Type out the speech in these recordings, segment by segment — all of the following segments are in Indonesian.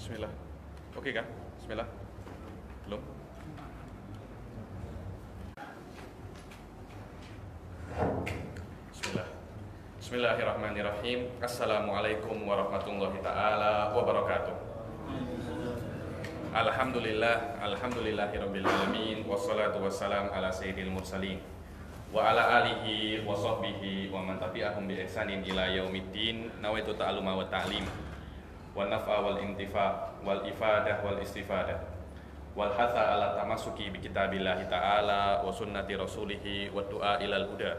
Bismillah. Oke kan? Bismillah. Belum? Bismillah. Bismillahirrahmanirrahim. Assalamualaikum warahmatullahi ta'ala wabarakatuh. Alhamdulillahirabbil alamin, wassalatu wassalam ala sayyidil mursalin wa ala alihi wa sahbihi wa man tabi'ahum bi ihsanin ila yaumiddin. Nawaitu ta'alluma wa ta'lim wa naf'a wal intifa' wal ifadah wal istifadah wal hatha ala tamasuki bi kitabillahi ta'ala wa sunnati rasulihi wa du'a ilal huda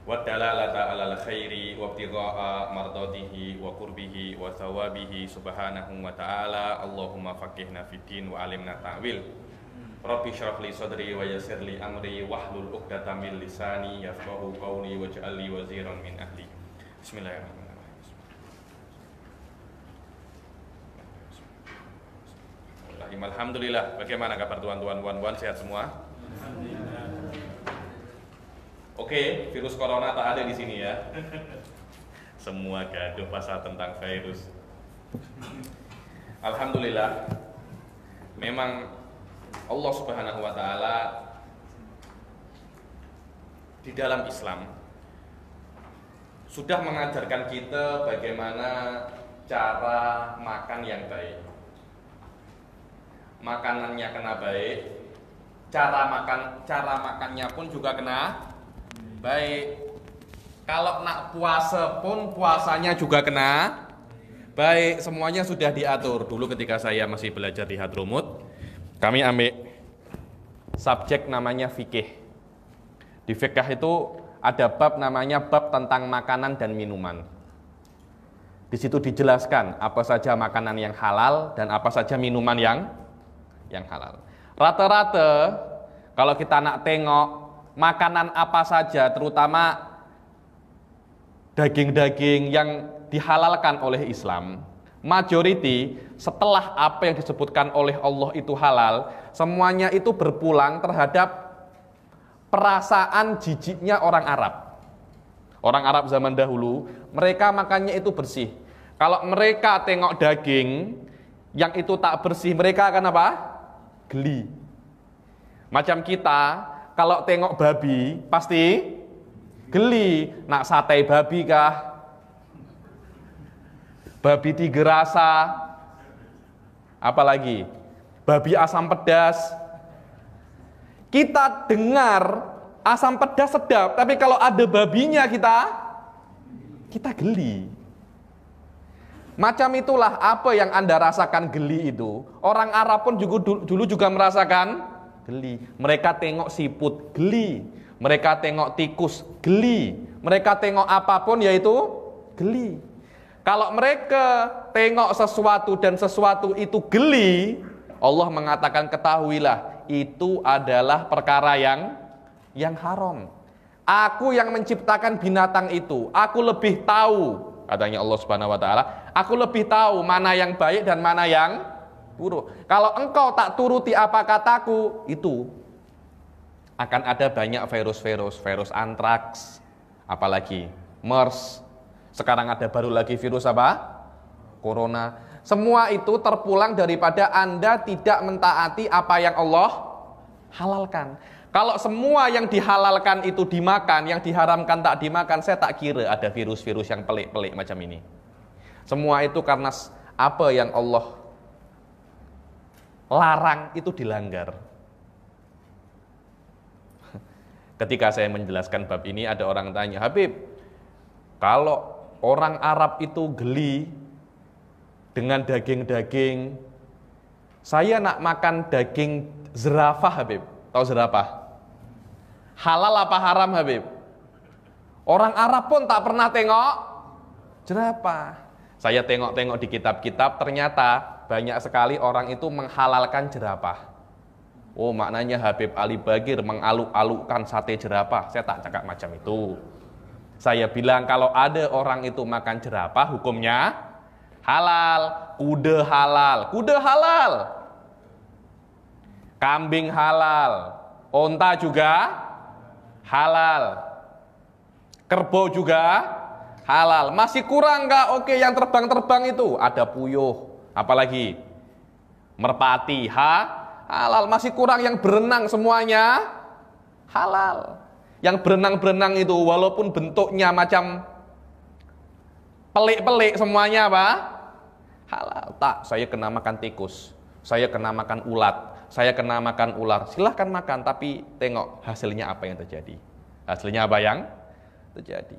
wa dalalata alal khairi wa ibtigha'a mardatihi wa qurbihi wa thawabihi subhanahu wa ta'ala. Allahumma faqihna fid din wa alimna ta'wil. Rabbi shrah li sadri wa yassir li amri wahlul 'uqdatam min lisani yafqahu qawli waj'al li waziran min ahli. Bismillahirrahmanirrahim. Alhamdulillah. Bagaimana kabar tuan-tuan, puan-puan? Sehat semua? Oke, virus corona tak ada di sini ya. Semua gaduh pasal tentang virus. Alhamdulillah. Memang Allah Subhanahu wa taala di dalam Islam sudah mengajarkan kita bagaimana cara makan yang baik. Makanannya kena baik, cara makannya pun juga kena baik. Kalau nak puasa pun puasanya juga kena baik. Semuanya sudah diatur. Dulu ketika saya masih belajar di Hadromut, kami ambil subjek namanya fikih. Di fikih itu ada bab namanya bab tentang makanan dan minuman. Di situ dijelaskan apa saja makanan yang halal dan apa saja minuman yang halal. Rata-rata kalau kita nak tengok makanan apa saja, terutama daging-daging yang dihalalkan oleh Islam, majority setelah apa yang disebutkan oleh Allah itu halal, semuanya itu berpulang terhadap perasaan jijiknya orang Arab. Orang Arab zaman dahulu, mereka makannya itu bersih. Kalau mereka tengok daging yang itu tak bersih, mereka akan apa? Geli. Macam kita kalau tengok babi pasti geli. Nak sate babi kah? Babi tiga rasa. Apalagi babi asam pedas. Kita dengar asam pedas sedap, tapi kalau ada babinya kita geli. Macam itulah apa yang Anda rasakan geli itu. Orang Arab pun dulu juga merasakan geli. Mereka tengok siput geli. Mereka tengok tikus geli. Mereka tengok apapun yaitu geli. Kalau mereka tengok sesuatu dan sesuatu itu geli, Allah mengatakan ketahuilah itu adalah perkara yang haram. Aku yang menciptakan binatang itu. Aku lebih tahu, katanya Allah Subhanahu wa taala, aku lebih tahu mana yang baik dan mana yang buruk. Kalau engkau tak turuti apa kataku, itu akan ada banyak virus antraks, apalagi MERS. Sekarang ada baru lagi virus apa? Corona. Semua itu terpulang daripada Anda tidak mentaati apa yang Allah halalkan. Kalau semua yang dihalalkan itu dimakan, yang diharamkan tak dimakan, saya tak kira ada virus-virus yang pelik-pelik macam ini. Semua itu karena apa yang Allah larang itu dilanggar. Ketika saya menjelaskan bab ini, ada orang tanya, Habib, kalau orang Arab itu geli dengan daging-daging, saya nak makan daging zerafah, Habib. Tahu zerafah? Halal apa haram, Habib? Orang Arab pun tak pernah tengok jerapah. Saya tengok-tengok di kitab-kitab, ternyata banyak sekali orang itu menghalalkan jerapah. Oh, maknanya Habib Ali Bagir mengaluk-alukkan sate jerapah. Saya tak cakap macam itu. Saya bilang kalau ada orang itu makan jerapah, hukumnya halal. Kuda halal. Kambing halal. Onta juga halal. Kerbau juga halal. Masih kurang nggak? Oke, yang terbang-terbang itu ada puyuh, apalagi merpati, halal. Masih kurang yang berenang, semuanya halal. Yang berenang-berenang itu walaupun bentuknya macam pelik-pelik, semuanya apa? Halal. Tak, saya kena makan tikus, saya kena makan ulat, saya kena makan ular. Silahkan makan, tapi tengok hasilnya apa yang terjadi. Hasilnya apa yang terjadi?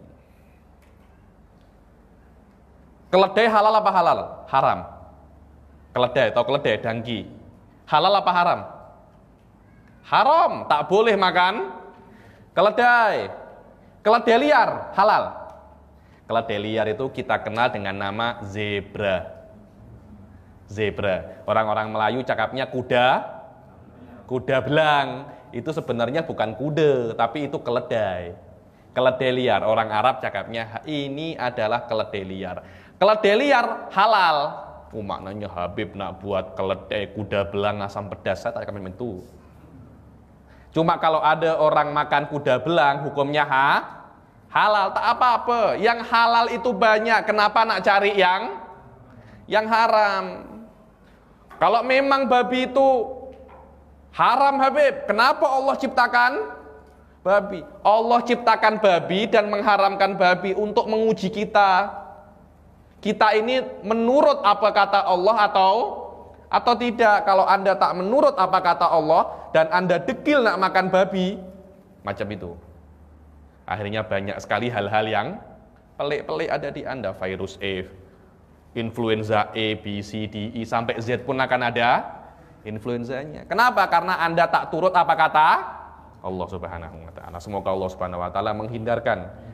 Keledai halal apa halal? Haram. Keledai atau keledai, dangki. Halal apa haram? Haram, tak boleh makan keledai. Keledai liar, halal. Keledai liar itu kita kenal dengan nama zebra. Zebra. Orang-orang Melayu cakapnya kuda belang. Itu sebenarnya bukan kuda, tapi itu keledai. Keledai liar. Orang Arab cakapnya ini adalah keledai liar. Keledai liar halal. Maknanya Habib nak buat keledai, kuda belang, asam pedas, saya tak akan mentu. Cuma kalau ada orang makan kuda belang, hukumnya halal, tak apa-apa. Yang halal itu banyak, kenapa nak cari yang haram? Kalau memang babi itu haram, Habib, kenapa Allah ciptakan babi? Allah ciptakan babi dan mengharamkan babi untuk menguji kita. Kita ini menurut apa kata Allah atau tidak. Kalau Anda tak menurut apa kata Allah dan Anda dekil nak makan babi, macam itu. Akhirnya banyak sekali hal-hal yang pelik-pelik ada di Anda. Virus A, influenza A, B, C, D, E, sampai Z pun akan ada influenzanya. Kenapa? Karena Anda tak turut apa kata Allah Subhanahu wa ta'ala. Semoga Allah Subhanahu wa ta'ala menghindarkan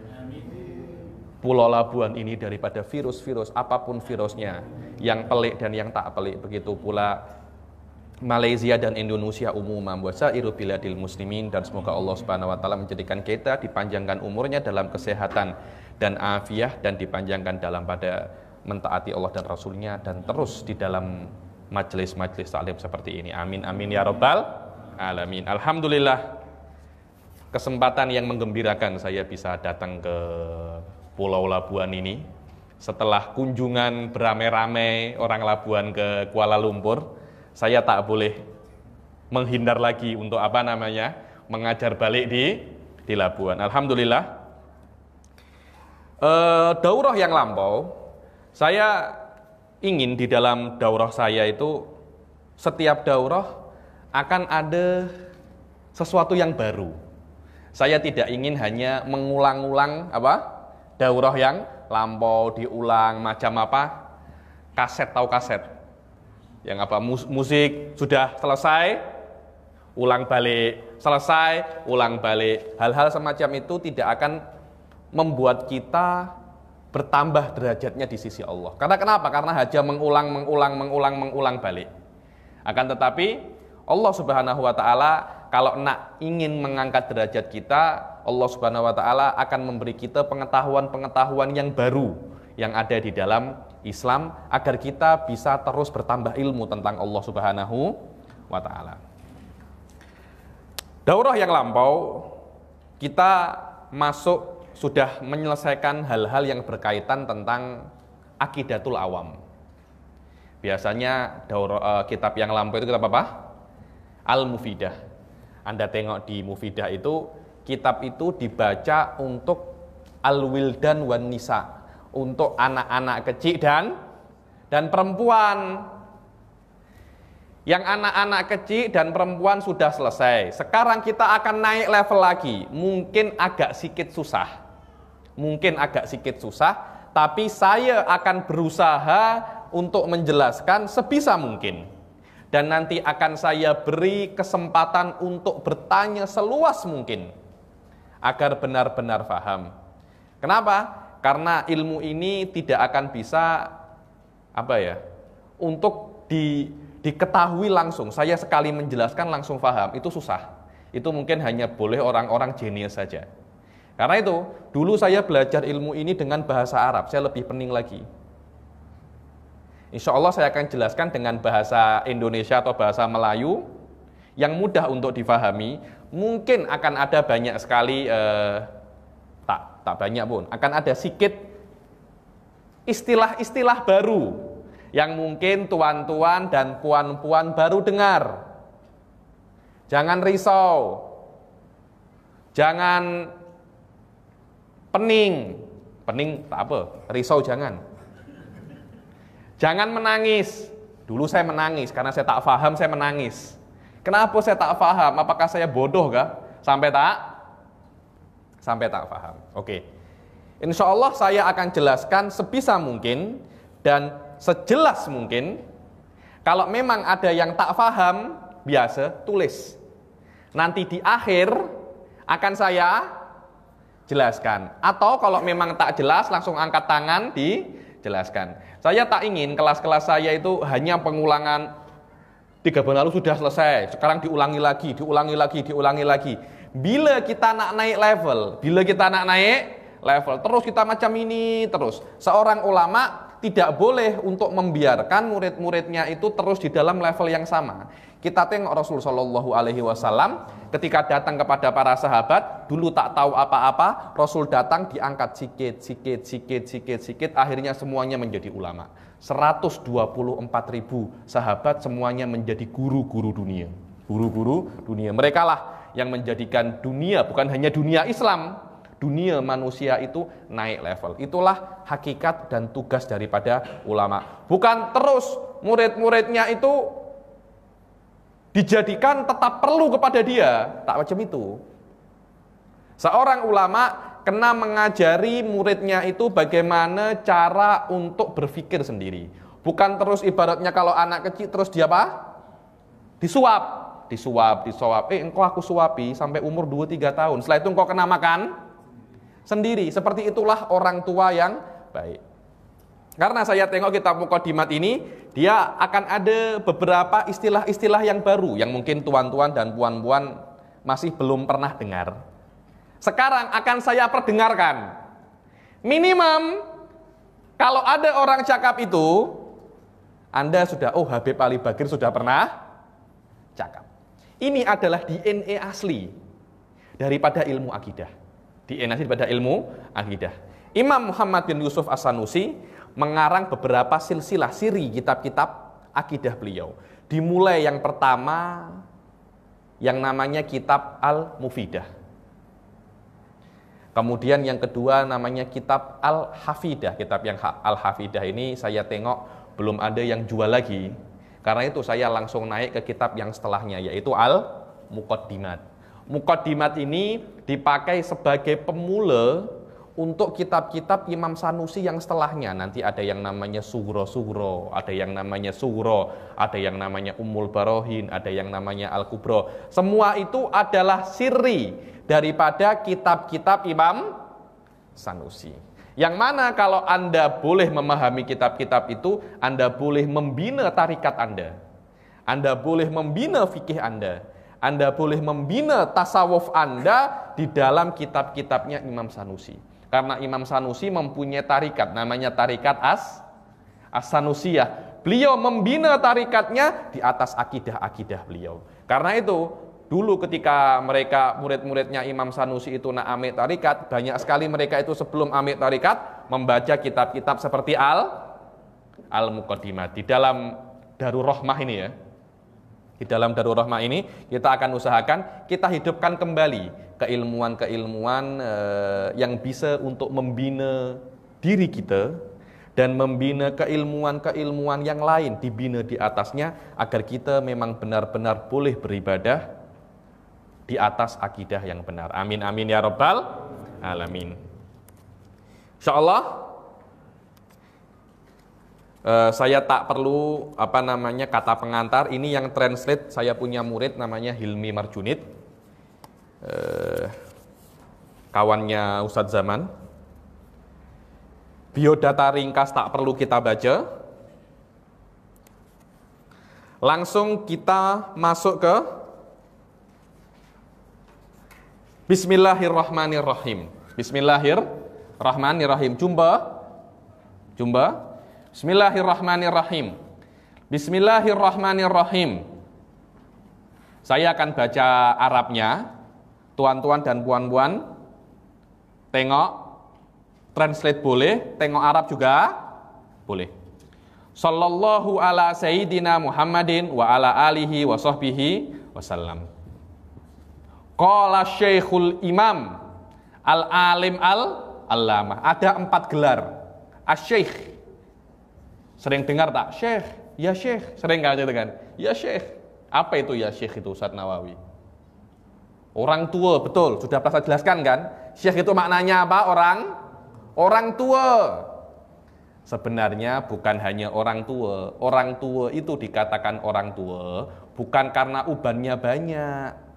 Pulau Labuan ini daripada virus-virus, apapun virusnya, yang pelik dan yang tak pelik. Begitu pula Malaysia dan Indonesia umumnya, wasairu biladil muslimin. Dan semoga Allah Subhanahu wa ta'ala menjadikan kita dipanjangkan umurnya dalam kesehatan dan afiah, dan dipanjangkan dalam pada mentaati Allah dan Rasulnya, dan terus di dalam majelis-majelis taklim seperti ini. Amin amin ya rabbal alamin. Alhamdulillah, kesempatan yang menggembirakan saya bisa datang ke Pulau Labuan ini setelah kunjungan beramai-ramai orang Labuan ke Kuala Lumpur. Saya tak boleh menghindar lagi untuk mengajar balik di Labuan. Alhamdulillah, daurah yang lampau, saya ingin di dalam daurah saya itu setiap daurah akan ada sesuatu yang baru. Saya tidak ingin hanya mengulang-ulang daurah yang lampau, diulang macam kaset, tahu kaset yang musik sudah selesai, ulang balik, selesai, ulang balik. Hal-hal semacam itu tidak akan membuat kita bertambah derajatnya di sisi Allah. Karena kenapa? Karena hanya mengulang balik. Akan tetapi Allah Subhanahu wa ta'ala kalau ingin mengangkat derajat kita, Allah Subhanahu wa ta'ala akan memberi kita pengetahuan-pengetahuan yang baru yang ada di dalam Islam, agar kita bisa terus bertambah ilmu tentang Allah Subhanahu wa ta'ala. Daurah yang lampau, kita masuk sudah menyelesaikan hal-hal yang berkaitan tentang akidatul awam. Biasanya kitab yang lampau itu kitab apa? Al-Mufidah. Anda tengok di Mufidah itu, kitab itu dibaca untuk al-wildan wan nisa, untuk anak-anak kecil dan perempuan. Yang anak-anak kecil dan perempuan sudah selesai. Sekarang kita akan naik level lagi. Mungkin agak sedikit susah, tapi saya akan berusaha untuk menjelaskan sebisa mungkin. Dan nanti akan saya beri kesempatan untuk bertanya seluas mungkin agar benar-benar paham. Kenapa? Karena ilmu ini tidak akan bisa untuk diketahui langsung. Saya sekali menjelaskan langsung paham, itu susah. Itu mungkin hanya boleh orang-orang jenius saja. Karena itu, dulu saya belajar ilmu ini dengan bahasa Arab, saya lebih pening lagi. Insya Allah saya akan jelaskan dengan bahasa Indonesia atau bahasa Melayu yang mudah untuk difahami. Mungkin akan ada banyak sekali, tak banyak pun, akan ada sedikit istilah-istilah baru yang mungkin tuan-tuan dan puan-puan baru dengar. Jangan risau, jangan pening tak apa, risau jangan. Jangan menangis. Dulu saya menangis karena saya tak paham, saya menangis. Kenapa saya tak paham? Apakah saya bodoh kah? Sampai tak paham. Oke. Insya Allah saya akan jelaskan sebisa mungkin dan sejelas mungkin. Kalau memang ada yang tak paham, biasa tulis. Nanti di akhir akan saya jelaskan. Atau kalau memang tak jelas, langsung angkat tangan dijelaskan. Saya tak ingin kelas-kelas saya itu hanya pengulangan 3 bulan lalu sudah selesai. Sekarang diulangi lagi. Bila kita nak naik level, terus kita macam ini terus. Seorang ulama tidak boleh untuk membiarkan murid-muridnya itu terus di dalam level yang sama. Kita tengok Rasul Shallallahu Alaihi Wasallam ketika datang kepada para sahabat, dulu tak tahu apa-apa, Rasul datang diangkat sikit, akhirnya semuanya menjadi ulama. 124.000 sahabat semuanya menjadi guru-guru dunia. Mereka lah yang menjadikan dunia, bukan hanya dunia Islam, dunia manusia itu naik level. Itulah hakikat dan tugas daripada ulama. Bukan terus murid-muridnya itu dijadikan tetap perlu kepada dia. Tak macam itu. Seorang ulama kena mengajari muridnya itu bagaimana cara untuk berpikir sendiri. Bukan terus ibaratnya kalau anak kecil terus dia apa? Disuap. Engkau aku suapi sampai umur 2-3 tahun. Setelah itu engkau kena makan sendiri. Seperti itulah orang tua yang baik. Karena saya tengok kitab Muqaddimat ini, dia akan ada beberapa istilah-istilah yang baru yang mungkin tuan-tuan dan puan-puan masih belum pernah dengar. Sekarang akan saya perdengarkan. Minimum kalau ada orang cakap itu, Anda sudah, Habib Ali Bagir sudah pernah cakap. Ini adalah DNA asli daripada ilmu akidah. DNA asli daripada ilmu akidah. Imam Muhammad bin Yusuf As-Sanusi mengarang beberapa silsilah siri kitab-kitab akidah beliau. Dimulai yang pertama yang namanya kitab Al-Mufidah. Kemudian yang kedua namanya kitab Al-Hafidah. Kitab yang Al-Hafidah ini saya tengok belum ada yang jual lagi. Karena itu saya langsung naik ke kitab yang setelahnya, yaitu Al-Muqaddimat. Muqaddimat ini dipakai sebagai pemula untuk kitab-kitab Imam Sanusi yang setelahnya. Nanti ada yang namanya Sugro, ada yang namanya Sugro, ada yang namanya Ummul Barohin, ada yang namanya Al-Kubro. Semua itu adalah siri daripada kitab-kitab Imam Sanusi. Yang mana kalau Anda boleh memahami kitab-kitab itu, Anda boleh membina tarikat Anda boleh membina fikih Anda boleh membina tasawuf Anda di dalam kitab-kitabnya Imam Sanusi. Karena Imam Sanusi mempunyai tarikat, namanya tarikat As-Sanusiyah. Beliau membina tarikatnya di atas akidah-akidah beliau. Karena itu, dulu ketika mereka murid-muridnya Imam Sanusi itu nak ambil tarikat, banyak sekali mereka itu sebelum ambil tarikat membaca kitab-kitab seperti Al-Muqaddimat. Di dalam Darur Rahmah ini ya. Di dalam Darur Rahmah ini kita akan usahakan kita hidupkan kembali keilmuan-keilmuan yang bisa untuk membina diri kita dan membina keilmuan-keilmuan yang lain dibina di atasnya agar kita memang benar-benar boleh beribadah di atas akidah yang benar. Amin amin ya rabbal alamin. Insyaallah saya tak perlu kata pengantar. Ini yang translate saya punya murid namanya Hilmi Marjunid, kawannya Ustadz Zaman. Biodata ringkas tak perlu kita baca. Langsung kita masuk ke Bismillahirrahmanirrahim. Bismillahirrahmanirrahim. Jumpa. Bismillahirrahmanirrahim. Bismillahirrahmanirrahim. Saya akan baca Arabnya. Tuan-tuan dan puan-puan tengok, translate boleh, tengok Arab juga Boleh. Sallallahu ala sayyidina Muhammadin wa ala alihi wa sahbihi wasallam. Qala Syekhul Imam Al-Alim Al-Allamah. Ada 4 gelar. Asy-Syekh. Sering dengar tak? Syekh, ya Syekh. Sering kan gitu kan? Ya Syekh. Apa itu ya Syekh itu Ustaz Nawawi? Orang tua, betul. Sudah pernah saya jelaskan kan? Syekh itu maknanya apa? Orang tua. Sebenarnya bukan hanya orang tua. Orang tua itu dikatakan orang tua bukan karena ubannya banyak.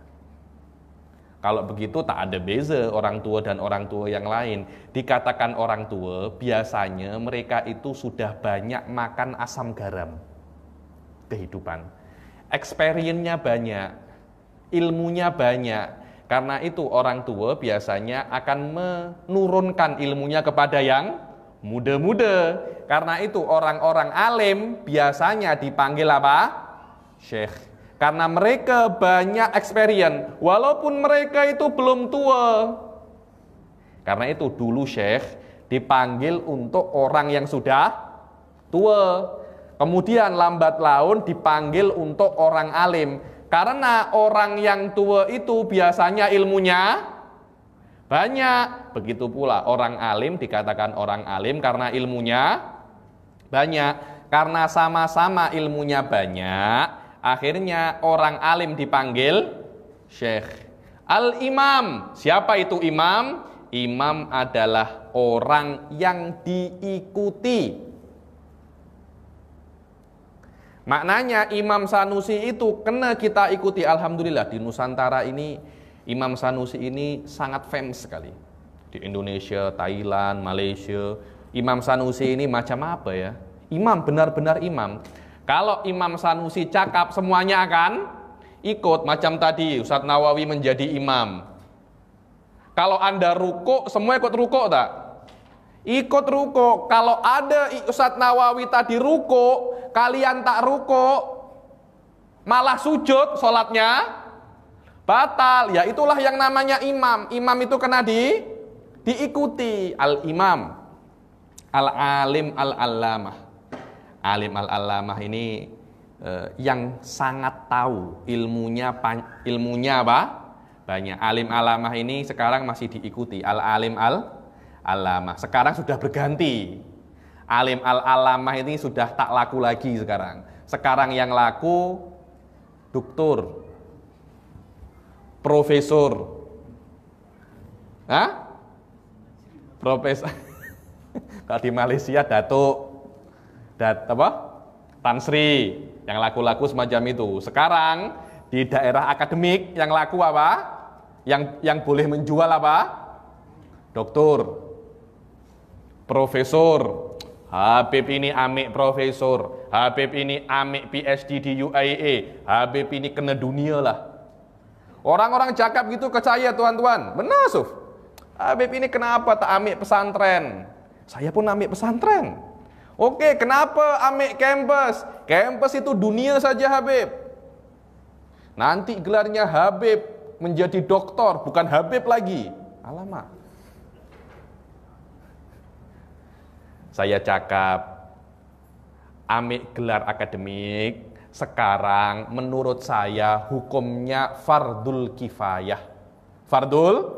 Kalau begitu tak ada beza orang tua dan orang tua yang lain. Dikatakan orang tua biasanya mereka itu sudah banyak makan asam garam kehidupan. Experience-nya banyak, ilmunya banyak. Karena itu orang tua biasanya akan menurunkan ilmunya kepada yang muda-muda. Karena itu orang-orang alim biasanya dipanggil apa? Syekh. Karena mereka banyak experience walaupun mereka itu belum tua. Karena itu dulu Syekh dipanggil untuk orang yang sudah tua. Kemudian lambat laun dipanggil untuk orang alim. Karena orang yang tua itu biasanya ilmunya banyak. Begitu pula orang alim dikatakan orang alim karena ilmunya banyak. Karena sama-sama ilmunya banyak, akhirnya orang alim dipanggil Syekh. Al-Imam. Siapa itu imam? Imam adalah orang yang diikuti. Maknanya Imam Sanusi itu kena kita ikuti. Alhamdulillah di Nusantara ini Imam Sanusi ini sangat famous sekali. Di Indonesia, Thailand, Malaysia, Imam Sanusi ini macam apa ya? Imam, benar-benar imam. Kalau Imam Sanusi cakap semuanya akan ikut. Macam tadi Ustadz Nawawi menjadi imam. Kalau Anda rukuk, semua ikut rukuk tak? Ikut rukuk. Kalau ada Ustadz Nawawi tadi rukuk, kalian tak rukuk, malah sujud, sholatnya batal. Ya itulah yang namanya imam. Imam itu kena diikuti. Al-imam, al-alim, al-allamah. Alim al-allamah ini yang sangat tahu ilmunya apa? Banyak. Alim al-allamah ini sekarang masih diikuti. Al-alim al-allamah. Sekarang sudah berganti. Alim al-allamah ini sudah tak laku lagi sekarang. Sekarang yang laku doktor, profesor. Hah? Profesor. Kalau di Malaysia Datuk, Tan Sri, yang laku-laku semacam itu. Sekarang di daerah akademik yang laku apa? Yang boleh menjual apa? Doktor, profesor. Habib ini amik profesor, Habib ini amik PhD di UAE, Habib ini kena dunia lah. Orang-orang cakap gitu ke saya, tuan-tuan. Benar, Suf. Habib ini kenapa tak amik pesantren? Saya pun amik pesantren. Oke, kenapa amik kampus? Kampus itu dunia saja, Habib. Nanti gelarnya Habib menjadi doktor, bukan Habib lagi. Alamak. Saya cakap, amik gelar akademik, sekarang menurut saya hukumnya fardul kifayah. Fardul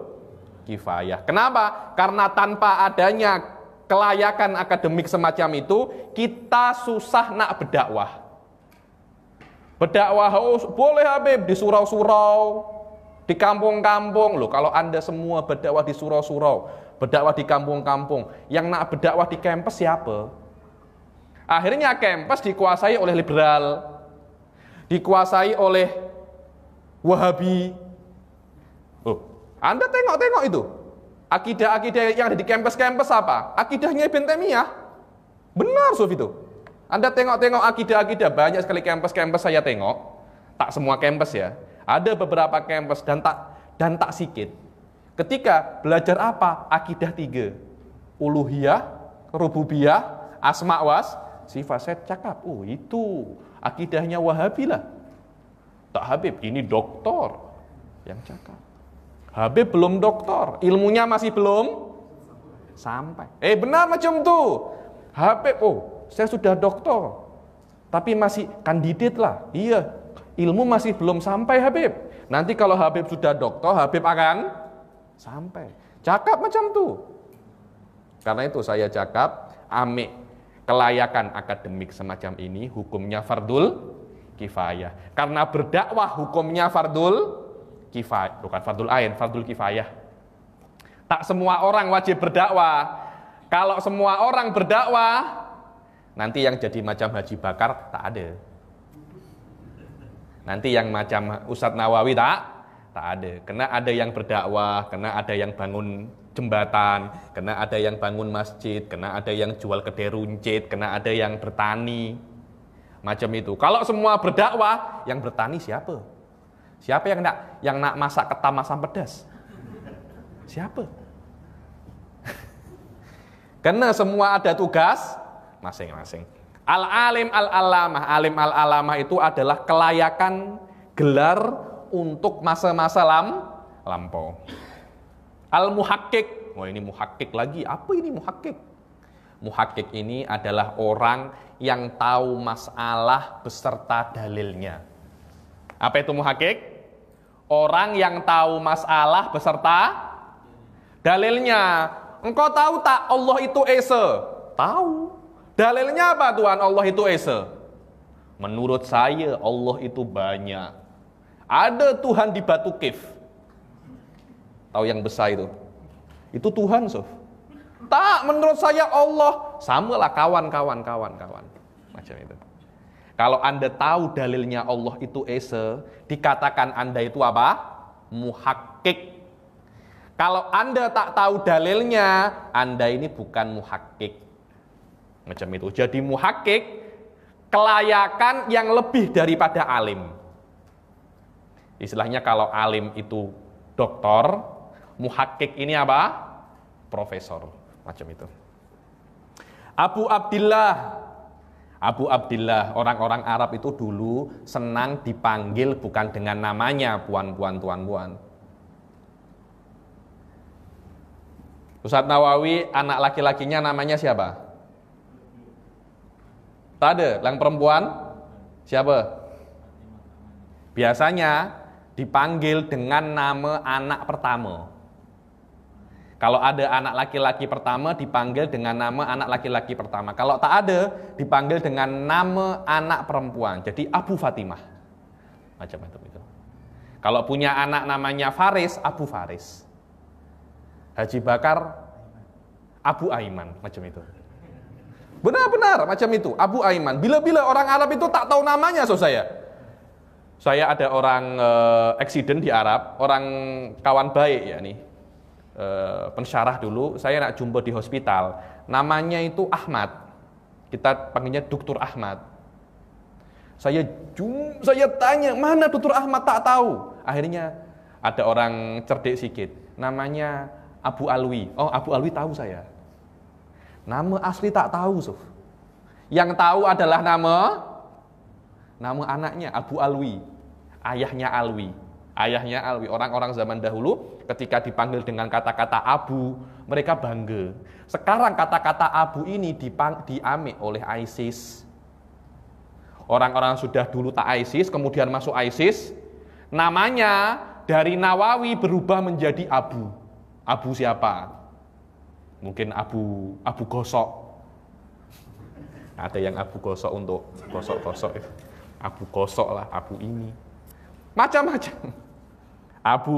kifayah. Kenapa? Karena tanpa adanya kelayakan akademik semacam itu, kita susah nak berdakwah. Berdakwah, oh, boleh Habib, di surau-surau, di kampung-kampung. Loh, kalau Anda semua berdakwah di surau-surau, berdakwah di kampung-kampung, yang nak berdakwah di kampus siapa? Akhirnya kampus dikuasai oleh liberal, dikuasai oleh Wahabi. Oh, Anda tengok-tengok itu. Akidah-akidah yang ada di kampus-kampus apa? Akidahnya Ibn Taimiyah. Benar, Suf itu. Anda tengok-tengok akidah-akidah, banyak sekali kampus-kampus saya tengok. Tak semua kampus ya. Ada beberapa kampus dan tak sikit. Ketika belajar apa? Akidah 3. Uluhiyah, rububiyah, asma was sifat. Saya cakap, oh itu akidahnya Wahabi lah. Tak Habib, ini doktor yang cakap. Habib belum doktor, ilmunya masih belum sampai. Benar macam tu. Habib, oh saya sudah doktor, tapi masih kandidat lah. Iya, ilmu masih belum sampai Habib. Nanti kalau Habib sudah doktor, Habib akan sampai. Cakap macam tuh. Karena itu saya cakap, amik kelayakan akademik semacam ini hukumnya fardul kifayah. Karena berdakwah hukumnya fardul kifayah, bukan fardul ain, fardul kifayah. Tak semua orang wajib berdakwah. Kalau semua orang berdakwah, nanti yang jadi macam Haji Bakar tak ada. Nanti yang macam Ustadz Nawawi tak ada. Karena ada yang berdakwah, karena ada yang bangun jembatan, karena ada yang bangun masjid, karena ada yang jual kedai runcit, karena ada yang bertani. Macam itu. Kalau semua berdakwah, yang bertani siapa? Siapa yang nak masak ketam asam pedas? Siapa? Karena semua ada tugas masing-masing. Al-alim al-alamah. Alim al-alamah itu adalah kelayakan gelar untuk masa-masa lampau. Al-muhakkik. Ini muhakkik lagi. Apa ini muhakkik? Muhakkik ini adalah orang yang tahu masalah beserta dalilnya. Apa itu muhakkik? Orang yang tahu masalah beserta dalilnya. Engkau tahu tak Allah itu Esa? Tahu. Dalilnya apa Tuhan Allah itu Esa? Menurut saya Allah itu banyak. Ada Tuhan di Batu Kif. Tahu yang besar itu? Itu Tuhan, Sof. Tak, menurut saya Allah. Samalah kawan. Macam itu. Kalau Anda tahu dalilnya Allah itu Esa, dikatakan Anda itu apa? Muhakkik. Kalau Anda tak tahu dalilnya, Anda ini bukan muhakkik. Macam itu. Jadi muhakkik, kelayakan yang lebih daripada alim. Istilahnya kalau alim itu doktor, muhakkik ini apa? Profesor. Macam itu. Abu Abdillah, orang-orang Arab itu dulu senang dipanggil bukan dengan namanya, puan-puan, tuan-puan. Ustadz Nawawi, anak laki-lakinya namanya siapa? Tak ada. Yang perempuan? Siapa? Biasanya dipanggil dengan nama anak pertama. Kalau ada anak laki-laki pertama, dipanggil dengan nama anak laki-laki pertama. Kalau tak ada, dipanggil dengan nama anak perempuan. Jadi Abu Fatimah. Macam itu. Kalau punya anak namanya Faris, Abu Faris. Haji Bakar, Abu Aiman, macam itu. Benar-benar macam itu, Abu Aiman. Bila-bila orang Arab itu tak tahu namanya, saya ada orang eksiden di Arab, orang kawan baik ya nih, pensyarah dulu. Saya nak jumpa di hospital, namanya itu Ahmad. Kita panggilnya Dr. Ahmad. Saya tanya, mana Dr. Ahmad, tak tahu. Akhirnya ada orang cerdik sikit, namanya Abu Alwi. Oh, Abu Alwi tahu saya. Nama asli tak tahu, Sof. Yang tahu adalah nama anaknya, Abu Alwi. Ayahnya Alwi. Orang-orang zaman dahulu ketika dipanggil dengan kata-kata Abu, mereka bangga. Sekarang kata-kata Abu ini diambil oleh ISIS. Orang-orang sudah dulu tak ISIS, kemudian masuk ISIS. Namanya dari Nawawi berubah menjadi Abu. Abu siapa? Mungkin Abu Gosok. Ada yang Abu Gosok untuk gosok-gosok. Abu Gosok lah, Abu ini. Macam-macam.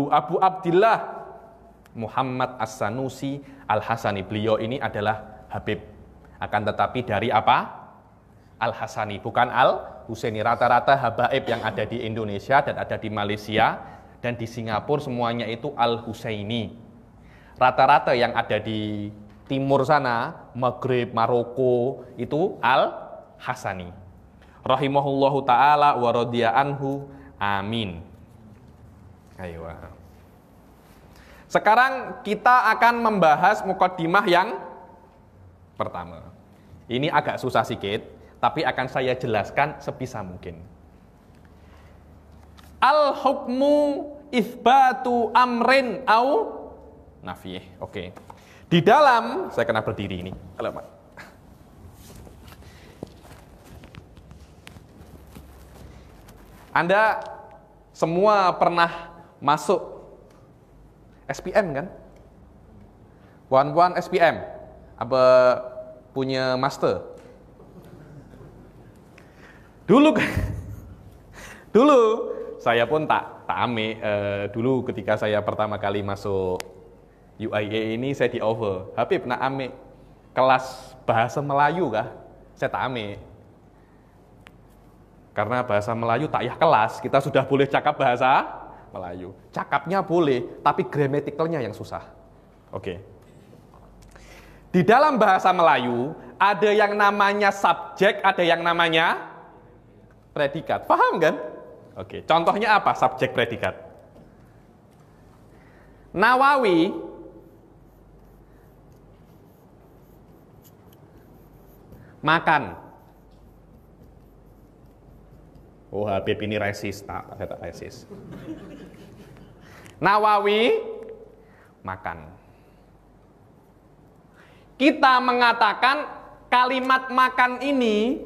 Abu Abdillah Muhammad As-Sanusi Al-Hasani. Beliau ini adalah Habib. Akan tetapi dari apa? Al-Hasani, bukan Al-Husaini. Rata-rata habaib yang ada di Indonesia dan ada di Malaysia dan di Singapura semuanya itu Al-Husaini. Rata-rata yang ada di timur sana, Maghrib, Maroko, itu Al-Hasani. Rahimahullahu ta'ala wa radiya anhu, amin. Ayo. Sekarang kita akan membahas muqaddimah yang pertama. Ini agak susah sedikit, tapi akan saya jelaskan sebisa mungkin. Al-hukmu itsbatu amrin au nafiyih. Oke. Di dalam, saya kena berdiri ini. Anda semua pernah masuk SPM kan? Puan-puan SPM, apa punya master? Dulu saya pun tak ame. Dulu ketika saya pertama kali masuk UIA ini, saya di over. Habib nak ame kelas bahasa Melayu kah? Saya tak ame. Karena bahasa Melayu tak yah kelas, kita sudah boleh cakap bahasa Melayu. Cakapnya boleh, tapi gramatikalnya yang susah. Oke. Di dalam bahasa Melayu ada yang namanya subjek, ada yang namanya predikat. Paham kan? Oke, contohnya apa subjek predikat? Nawawi makan. Oh, Habib ini resis, saya tak resis. Nawawi makan. Kita mengatakan kalimat makan ini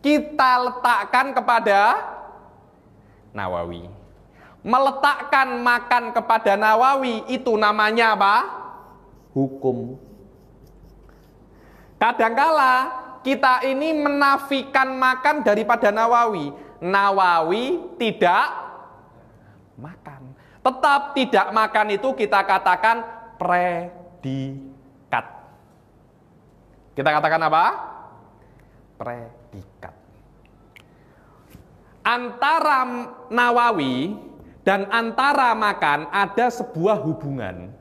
kita letakkan kepada Nawawi. Meletakkan makan kepada Nawawi itu namanya apa? Hukum. Kadangkala kita ini menafikan makan daripada Nawawi. Nawawi tidak makan. Tetap tidak makan itu kita katakan predikat. Kita katakan apa? Predikat. Antara Nawawi dan antara makan ada sebuah hubungan.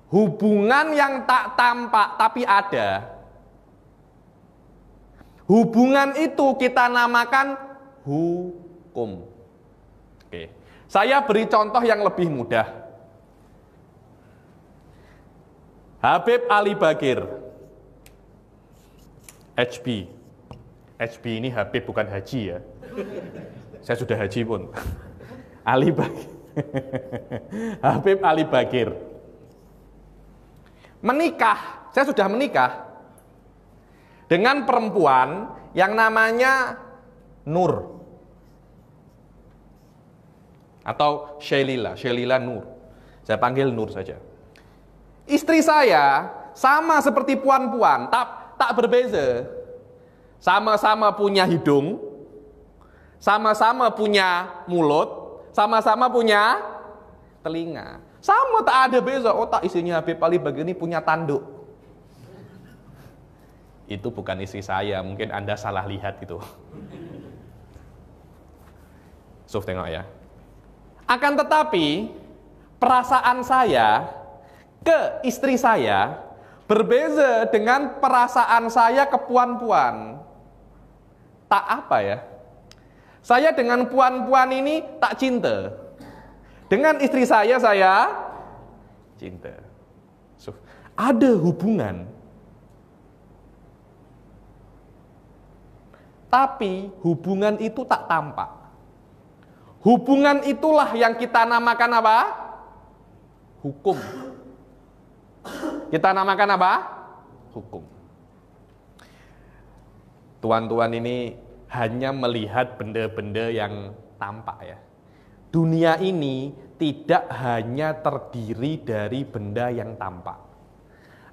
Hubungan yang tak tampak tapi ada. Hubungan itu kita namakan hukum. Oke. Saya beri contoh yang lebih mudah. Habib Ali Bagir, HB. HB ini Habib bukan haji ya. Saya sudah haji pun. Ali Bagir. Habib Ali Bagir. Menikah, saya sudah menikah dengan perempuan yang namanya Nur. Atau Shelila Nur. Saya panggil Nur saja. Istri saya sama seperti puan-puan, tak berbeza. Sama-sama punya hidung, sama-sama punya mulut, sama-sama punya telinga. Sama, tak ada beza. Oh, tak, istrinya Habib Ali begini punya tanduk. Itu bukan istri saya, mungkin Anda salah lihat itu. Suf, tengok ya. Akan tetapi perasaan saya ke istri saya berbeza dengan perasaan saya ke puan-puan. Tak apa ya? Saya dengan puan-puan ini tak cinta. Dengan istri saya cinta. So, ada hubungan. Tapi hubungan itu tak tampak. Hubungan itulah yang kita namakan apa? Hukum. Kita namakan apa? Hukum. Tuan-tuan ini hanya melihat benda-benda yang tampak ya. Dunia ini tidak hanya terdiri dari benda yang tampak.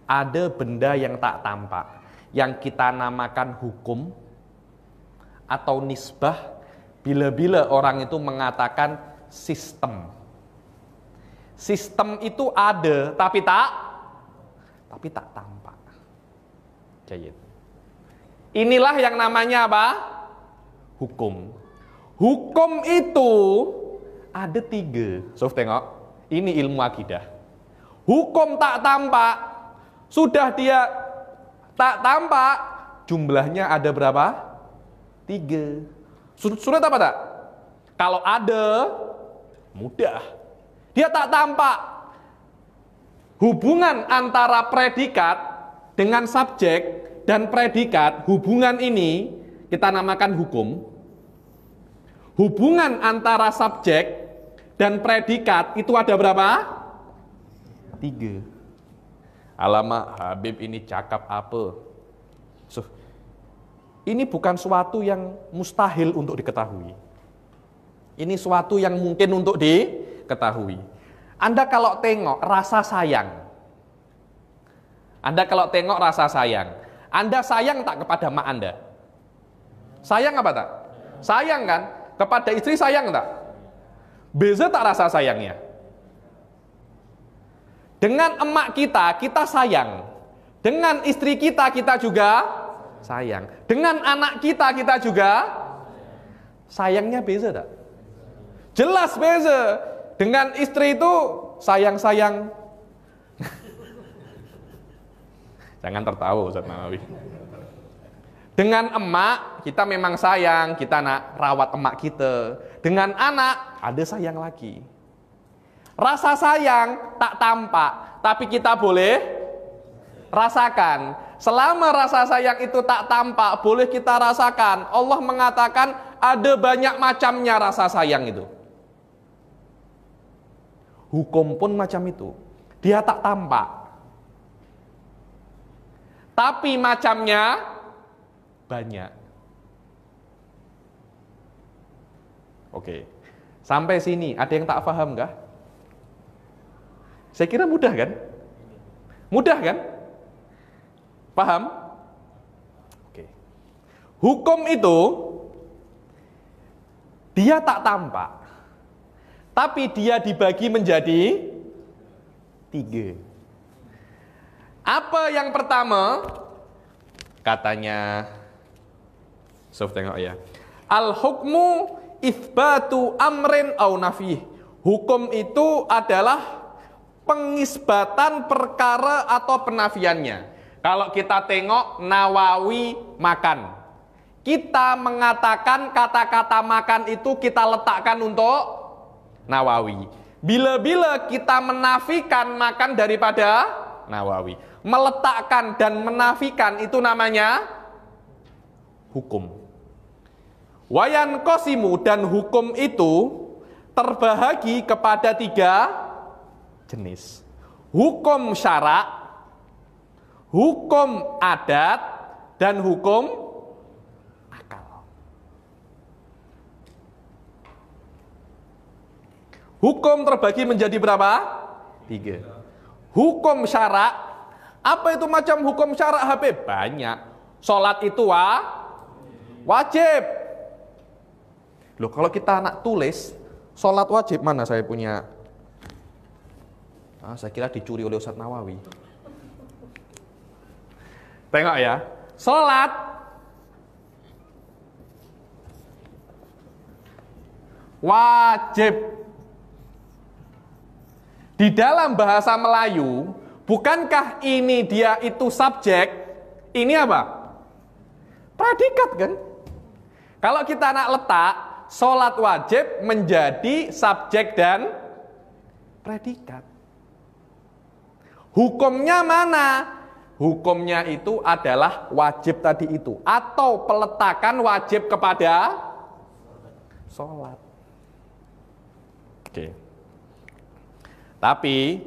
Ada benda yang tak tampak, yang kita namakan hukum atau nisbah, bila-bila orang itu mengatakan sistem. Sistem itu ada, tapi tak tampak. Jayid. Inilah yang namanya apa? Hukum. Hukum itu ada 3. Sof, tengok. Ini ilmu akidah. Hukum tak tampak. Sudah dia tak tampak. Jumlahnya ada berapa? 3. Surat apa tak? Kalau ada, mudah. Dia tak tampak. Hubungan antara predikat dengan subjek dan predikat, hubungan ini kita namakan hukum. Hubungan antara subjek dan predikat itu ada berapa? 3. Alamak, Habib ini cakap apa? So, ini bukan suatu yang mustahil untuk diketahui. Ini suatu yang mungkin untuk diketahui. Anda kalau tengok rasa sayang. Anda kalau tengok rasa sayang. Anda sayang tak kepada mak Anda? Sayang apa tak? Sayang kan? Kepada istri sayang tak? Beza tak rasa sayangnya? Dengan emak kita, kita sayang. Dengan istri kita, kita juga sayang. Dengan anak kita, kita juga sayangnya beza tak? Jelas beza. Dengan istri itu sayang-sayang. Jangan tertawa Ustaz Nawawi. Dengan emak, kita memang sayang, kita nak rawat emak kita. Dengan anak, ada sayang lagi. Rasa sayang tak tampak, tapi kita boleh rasakan. Selama rasa sayang itu tak tampak, boleh kita rasakan. Allah mengatakan ada banyak macamnya rasa sayang itu. Hukum pun macam itu. Dia tak tampak. Tapi macamnya banyak. Oke. Sampai sini ada yang tak paham kah? Saya kira mudah kan? Mudah kan? Paham? Oke. Hukum itu dia tak tampak. Tapi dia dibagi menjadi 3. Apa yang pertama? Katanya, Sof tengok ya. Al-hukmu itsbatu amrin au nafih. Hukum itu adalah pengisbatan perkara atau penafiannya. Kalau kita tengok Nawawi makan. Kita mengatakan kata-kata makan itu kita letakkan untuk Nawawi. Bila-bila kita menafikan makan daripada Nawawi, meletakkan dan menafikan itu namanya hukum. Wayan kosimu, dan hukum itu terbahagi kepada 3 jenis. Hukum syarak, hukum adat, dan hukum akal. Hukum terbagi menjadi berapa? 3. Hukum syarak. Apa itu macam hukum syarak, Habib? Banyak. Sholat itu wajib. Loh, kalau kita nak tulis sholat wajib, mana saya punya? Saya kira dicuri oleh Ustaz Nawawi. Tengok ya. Sholat wajib. Di dalam bahasa Melayu, bukankah ini dia itu subjek? Ini apa? Predikat kan? Kalau kita nak letak, sholat wajib menjadi subjek dan predikat. Hukumnya mana? Hukumnya itu adalah wajib tadi itu. Atau peletakan wajib kepada sholat. Oke. Tapi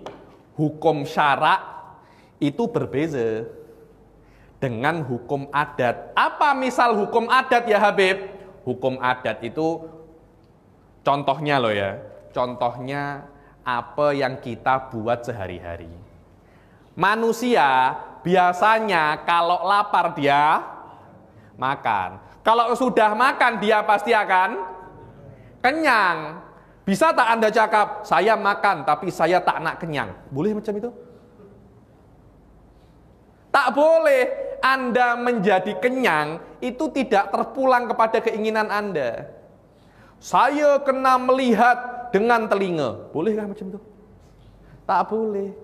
hukum syarak itu berbeza dengan hukum adat. Apa misal hukum adat ya Habib? Hukum adat itu contohnya loh ya. Contohnya apa yang kita buat sehari-hari. Manusia biasanya kalau lapar dia makan. Kalau sudah makan dia pasti akan kenyang. Bisa tak Anda cakap, saya makan tapi saya tak nak kenyang? Boleh macam itu? Tak boleh. Anda menjadi kenyang itu tidak terpulang kepada keinginan Anda. Saya kena melihat dengan telinga. Bolehkah macam itu? Tak boleh.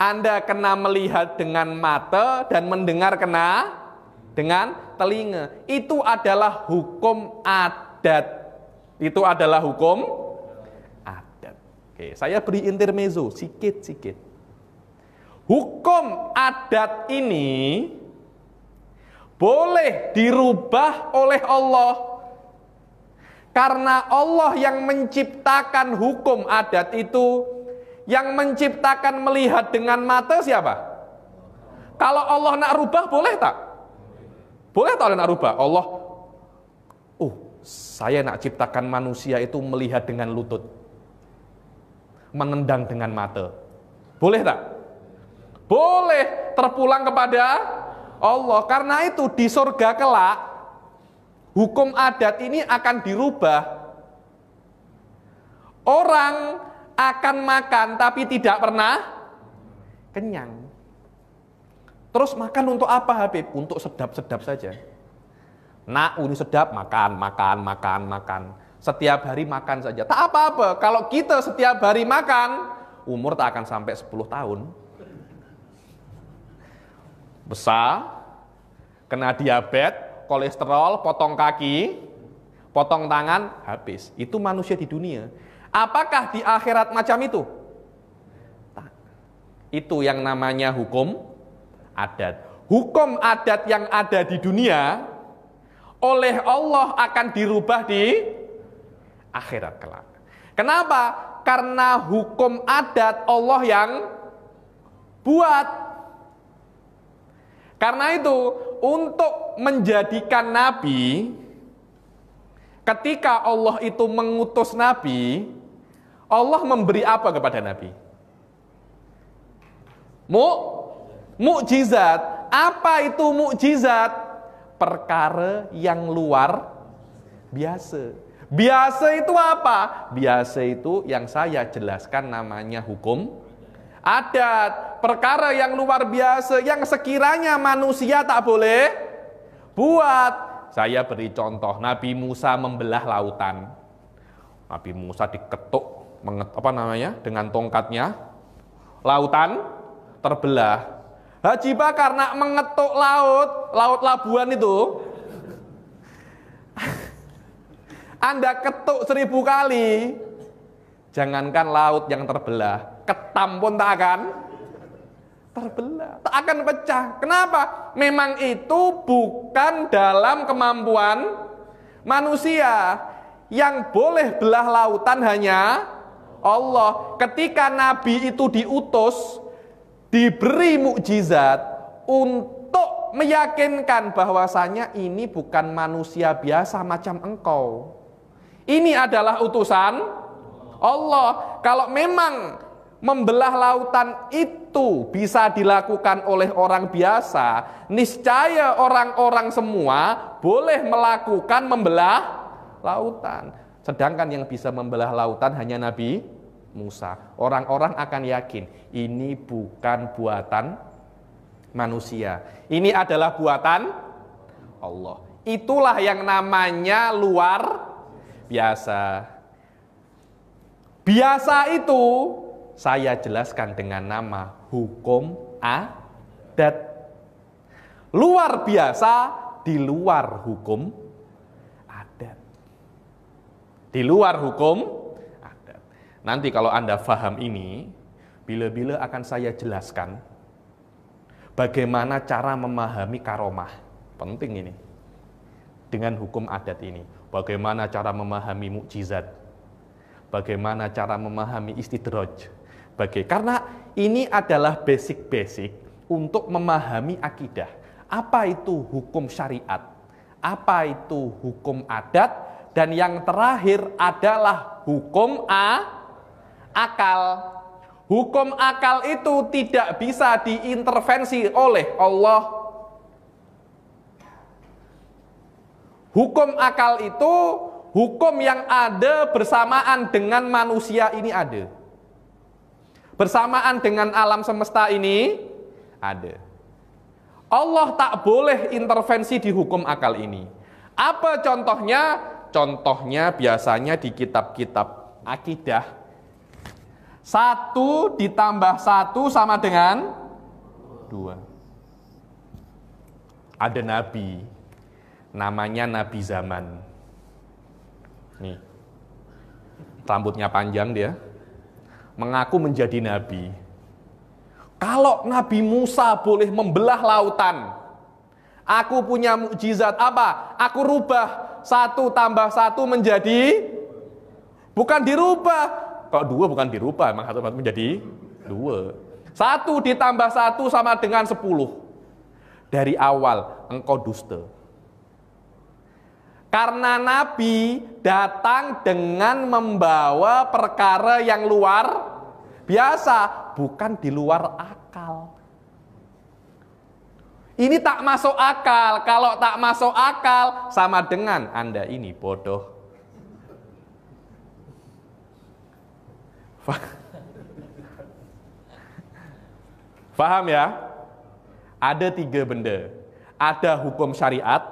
Anda kena melihat dengan mata dan mendengar kena dengan telinga. Itu adalah hukum adat. Itu adalah hukum adat. Oke, saya beri intermezzo sikit-sikit. Hukum adat ini boleh dirubah oleh Allah. Karena Allah yang menciptakan hukum adat itu, yang menciptakan melihat dengan mata siapa? Kalau Allah nak rubah boleh tak? Boleh tak nak rubah? Allah, saya nak ciptakan manusia itu melihat dengan lutut, menendang dengan mata. Boleh tak? Boleh, terpulang kepada Allah. Karena itu di surga kelak, hukum adat ini akan dirubah. Orang akan makan tapi tidak pernah kenyang. Terus makan untuk apa, Habib? Untuk sedap-sedap saja. Nak, ini sedap, makan. Setiap hari makan saja. Tak apa-apa, kalau kita setiap hari makan, umur tak akan sampai 10 tahun. Besar, kena diabetes, kolesterol, potong kaki, potong tangan, habis. Itu manusia di dunia. Apakah di akhirat macam itu? Tak. Itu yang namanya hukum adat. Hukum adat yang ada di dunia oleh Allah akan dirubah di akhirat kelak. Kenapa? Karena hukum adat Allah yang buat. Karena itu untuk menjadikan nabi, ketika Allah itu mengutus nabi, Allah memberi apa kepada nabi? Mukjizat. Apa itu mukjizat? Perkara yang luar biasa. Biasa itu apa? Biasa itu yang saya jelaskan namanya hukum adat. Perkara yang luar biasa yang sekiranya manusia tak boleh buat. Saya beri contoh, Nabi Musa membelah lautan. Nabi Musa diketuk dengan tongkatnya, lautan terbelah. Haji Bakar nak mengetuk laut Labuan itu, Anda ketuk 1000 kali, jangankan laut yang terbelah, ketam pun tak akan terbelah, tak akan pecah. Kenapa? Memang itu bukan dalam kemampuan manusia. Yang boleh belah lautan hanya Allah. Ketika Nabi itu diutus, diberi mukjizat untuk meyakinkan bahwasanya ini bukan manusia biasa macam engkau. Ini adalah utusan Allah. Kalau memang membelah lautan itu bisa dilakukan oleh orang biasa, niscaya orang-orang semua boleh melakukan membelah lautan. Sedangkan yang bisa membelah lautan hanya Nabi Musa. Orang-orang akan yakin ini bukan buatan manusia, ini adalah buatan Allah. Itulah yang namanya luar biasa. Biasa itu saya jelaskan dengan nama hukum adat. Luar biasa di luar hukum adat. Di luar hukum. Nanti kalau Anda faham ini, bila-bila akan saya jelaskan bagaimana cara memahami karomah. Penting ini. Dengan hukum adat ini. Bagaimana cara memahami mukjizat. Bagaimana cara memahami istidraj. Karena ini adalah basic-basic untuk memahami akidah. Apa itu hukum syariat? Apa itu hukum adat? Dan yang terakhir adalah hukum akal. Hukum akal itu tidak bisa diintervensi oleh Allah. Hukum akal itu hukum yang ada bersamaan dengan manusia ini ada. Bersamaan dengan alam semesta ini ada. Allah tak boleh intervensi di hukum akal ini. Apa contohnya? Contohnya biasanya di kitab-kitab akidah. 1 ditambah 1 sama dengan 2. Ada nabi, namanya Nabi Zaman. Nih, rambutnya panjang dia, mengaku menjadi nabi. Kalau Nabi Musa boleh membelah lautan, aku punya mukjizat apa? Aku rubah 1 tambah 1 menjadi, bukan dirubah. Kalau 2 bukan dirubah, memang 1 menjadi 2. 1 ditambah 1 sama dengan 10. Dari awal engkau dusta. Karena Nabi datang dengan membawa perkara yang luar biasa, bukan di luar akal. Ini tak masuk akal. Kalau tak masuk akal, sama dengan Anda ini bodoh. Faham ya? Ada 3 benda. Ada hukum syariat,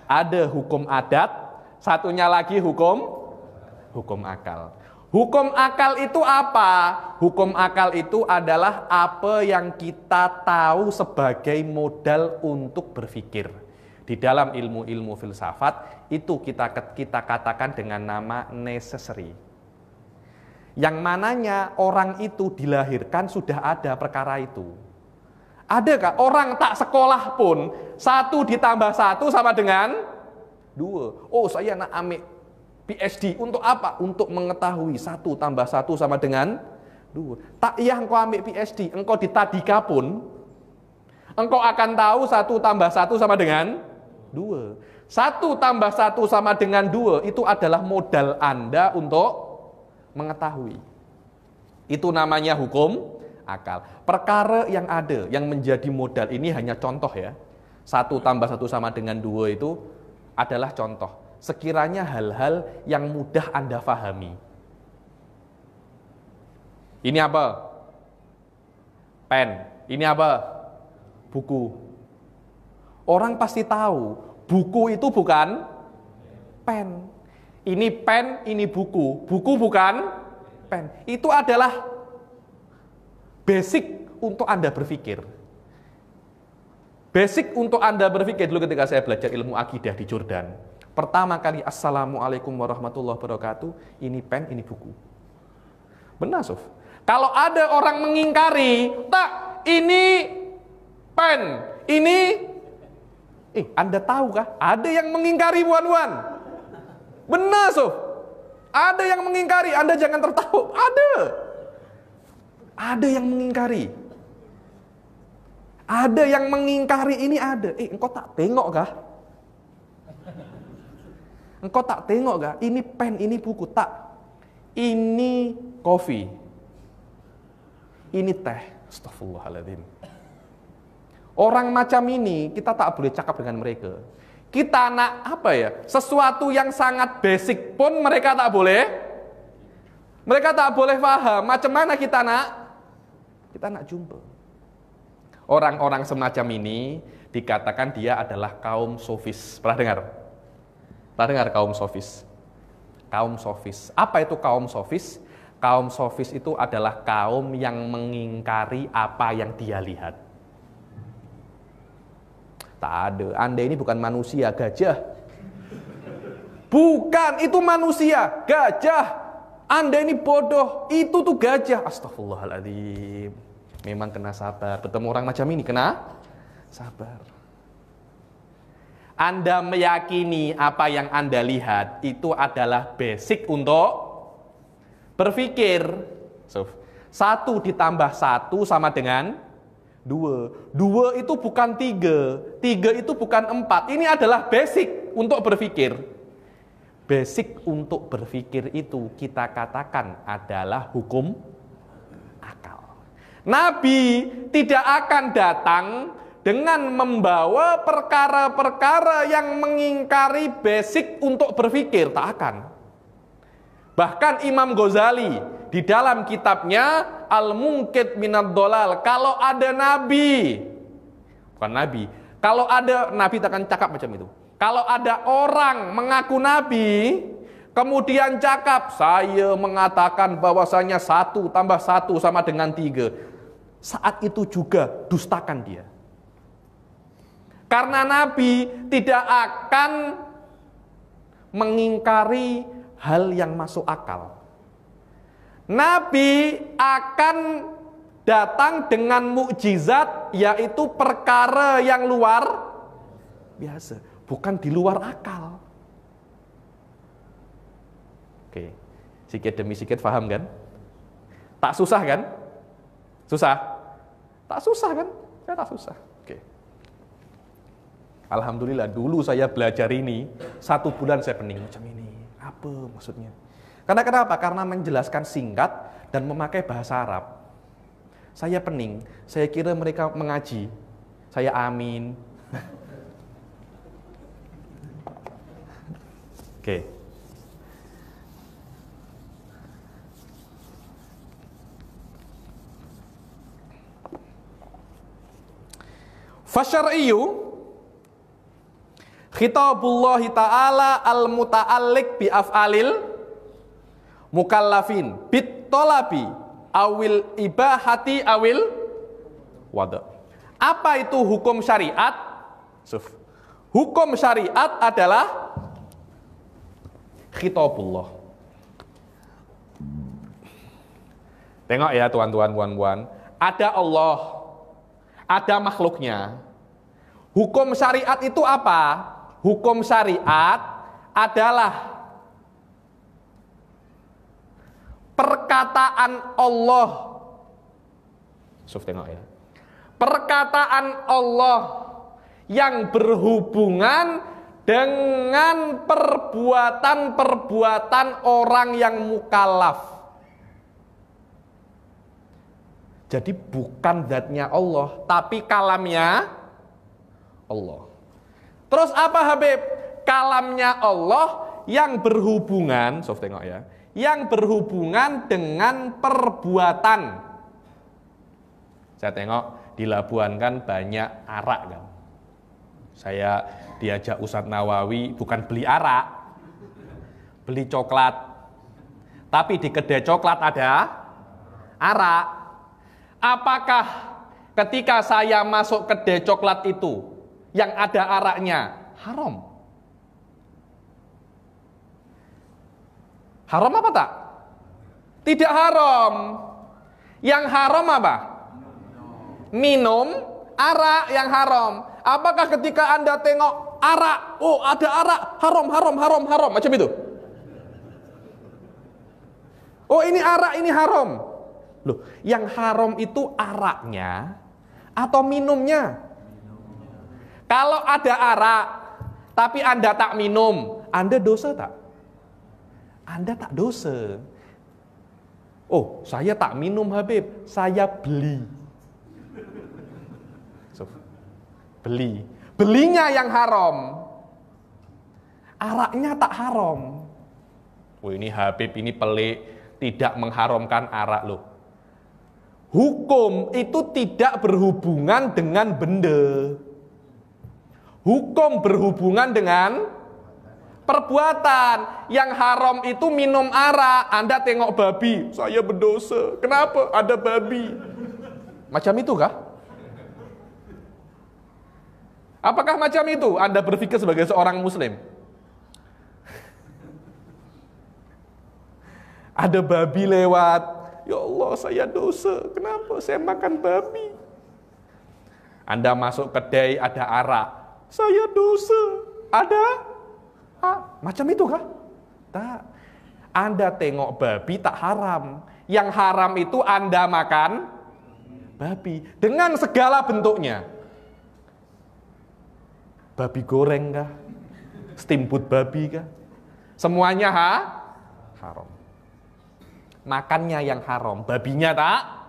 ada hukum adat, satunya lagi hukum akal. Hukum akal itu apa? Hukum akal itu adalah apa yang kita tahu sebagai modal untuk berpikir. Di dalam ilmu-ilmu filsafat itu kita katakan dengan nama necessary. Yang mananya orang itu dilahirkan sudah ada perkara itu. Adakah orang tak sekolah pun 1 ditambah 1 sama dengan 2? Oh, saya nak ambil PhD untuk apa? Untuk mengetahui 1 tambah 1 sama dengan 2. Tak iya engkau ambil PhD, engkau di tadika pun engkau akan tahu 1 tambah 1 sama dengan 2. 1 tambah 1 sama dengan 2 itu adalah modal Anda untuk mengetahui. Itu namanya hukum akal. Perkara yang ada, yang menjadi modal ini hanya contoh ya. 1 tambah 1 sama dengan 2 itu adalah contoh. Sekiranya hal-hal yang mudah Anda fahami. Ini apa? Pen. Ini apa? Buku. Orang pasti tahu, buku itu bukan pen. Ini pen, ini buku. Buku bukan pen. Itu adalah basic untuk Anda berpikir. Basic untuk Anda berpikir dulu ketika saya belajar ilmu akidah di Jordan. Pertama kali, Assalamualaikum warahmatullahi wabarakatuh. Ini pen, ini buku. Benar, Sof. Kalau ada orang mengingkari, tak, ini pen, ini... Anda tahu kah? Ada yang mengingkari, buan-buan. Benar, Sof. Ada yang mengingkari, Anda jangan tertawa. Ada yang mengingkari. Ada yang mengingkari, ini ada. Engkau tak tengok kah? Engkau tak tengok kah? Ini pen, ini buku. Tak. Ini kopi. Ini teh. Astaghfirullahaladzim. Orang macam ini, kita tak boleh cakap dengan mereka. Kita nak apa ya? Sesuatu yang sangat basic pun mereka tak boleh. Mereka tak boleh paham. Macam mana kita nak jumpa. Orang-orang semacam ini dikatakan dia adalah kaum sofis. Pernah dengar? Pernah dengar kaum sofis? Kaum sofis. Apa itu kaum sofis? Kaum sofis itu adalah kaum yang mengingkari apa yang dia lihat. Tak ada. Anda ini bukan manusia, gajah. Bukan, itu manusia, gajah. Anda ini bodoh, itu tuh gajah. Astaghfirullahaladzim. Memang kena sabar. Bertemu orang macam ini, kena sabar. Anda meyakini apa yang Anda lihat itu adalah basic untuk berpikir. 1 ditambah 1 sama dengan 2. 2 itu bukan 3. 3 itu bukan 4. Ini adalah basic untuk berpikir. Basic untuk berpikir itu kita katakan adalah hukum akal. Nabi tidak akan datang dengan membawa perkara-perkara yang mengingkari basic untuk berpikir. Tak akan. Bahkan Imam Ghazali di dalam kitabnya Al-Munqidh Minad Dhalal, kalau ada nabi, bukan nabi, kalau ada nabi takkan cakap macam itu. Kalau ada orang mengaku nabi, kemudian cakap, saya mengatakan bahwasanya 1 tambah 1 sama dengan 3. Saat itu juga dustakan dia. Karena nabi tidak akan mengingkari hal yang masuk akal. Nabi akan datang dengan mukjizat, yaitu perkara yang luar biasa, bukan di luar akal. Oke, sikit demi sikit paham kan? Tak susah kan? Susah? Tak susah kan? Ya tak susah. Oke. Alhamdulillah dulu saya belajar ini 1 bulan saya pening macam ini. Apa maksudnya? Karena kenapa? Karena menjelaskan singkat dan memakai bahasa Arab. Saya pening, saya kira mereka mengaji. Saya amin. Oke. Fasyar'iyyu khitabullahi ta'ala al-muta'alliq bi af'alil mukallafin bit talabi awil ibahati awil wada. Apa itu hukum syariat? Hukum syariat adalah khitabullah. Tengok ya tuan-tuan, puan-puan, ada Allah, ada makhluknya. Hukum syariat itu apa? Hukum syariat adalah perkataan Allah. Tengok ya. Perkataan Allah yang berhubungan dengan perbuatan-perbuatan orang yang mukallaf. Jadi bukan zatnya Allah, tapi kalamnya Allah. Terus apa Habib? Kalamnya Allah yang berhubungan, tengok ya, yang berhubungan dengan perbuatan. Saya tengok di Labuan kan banyak arak kan. Saya diajak Ustadz Nawawi bukan beli arak, beli coklat. Tapi di kedai coklat ada arak. Apakah ketika saya masuk kedai coklat itu yang ada araknya haram? Haram apa tak? Tidak haram. Yang haram apa? Minum arak yang haram. Apakah ketika Anda tengok arak, oh ada arak, haram, macam itu? Oh ini arak, ini haram. Loh, yang haram itu araknya atau minumnya? Kalau ada arak, tapi Anda tak minum, Anda dosa tak? Anda tak dosa. Oh, saya tak minum Habib, saya beli. Beli. Belinya yang haram. Araknya tak haram. Oh ini Habib, ini pelik, tidak mengharamkan arak loh. Hukum itu tidak berhubungan dengan benda. Hukum berhubungan dengan perbuatan. Yang haram itu minum arak. Anda tengok babi, saya berdosa. Kenapa? Ada babi. Macam itu kah? Apakah macam itu Anda berpikir sebagai seorang muslim? Ada babi lewat, ya Allah saya dosa. Kenapa saya makan babi? Anda masuk kedai ada arak, saya dosa. Ada? Macam itu kah? Tak. Anda tengok babi tak haram. Yang haram itu Anda makan babi dengan segala bentuknya. Babi goreng kah? Steamboat babi kah? Semuanya haram. Makannya yang haram, babinya tak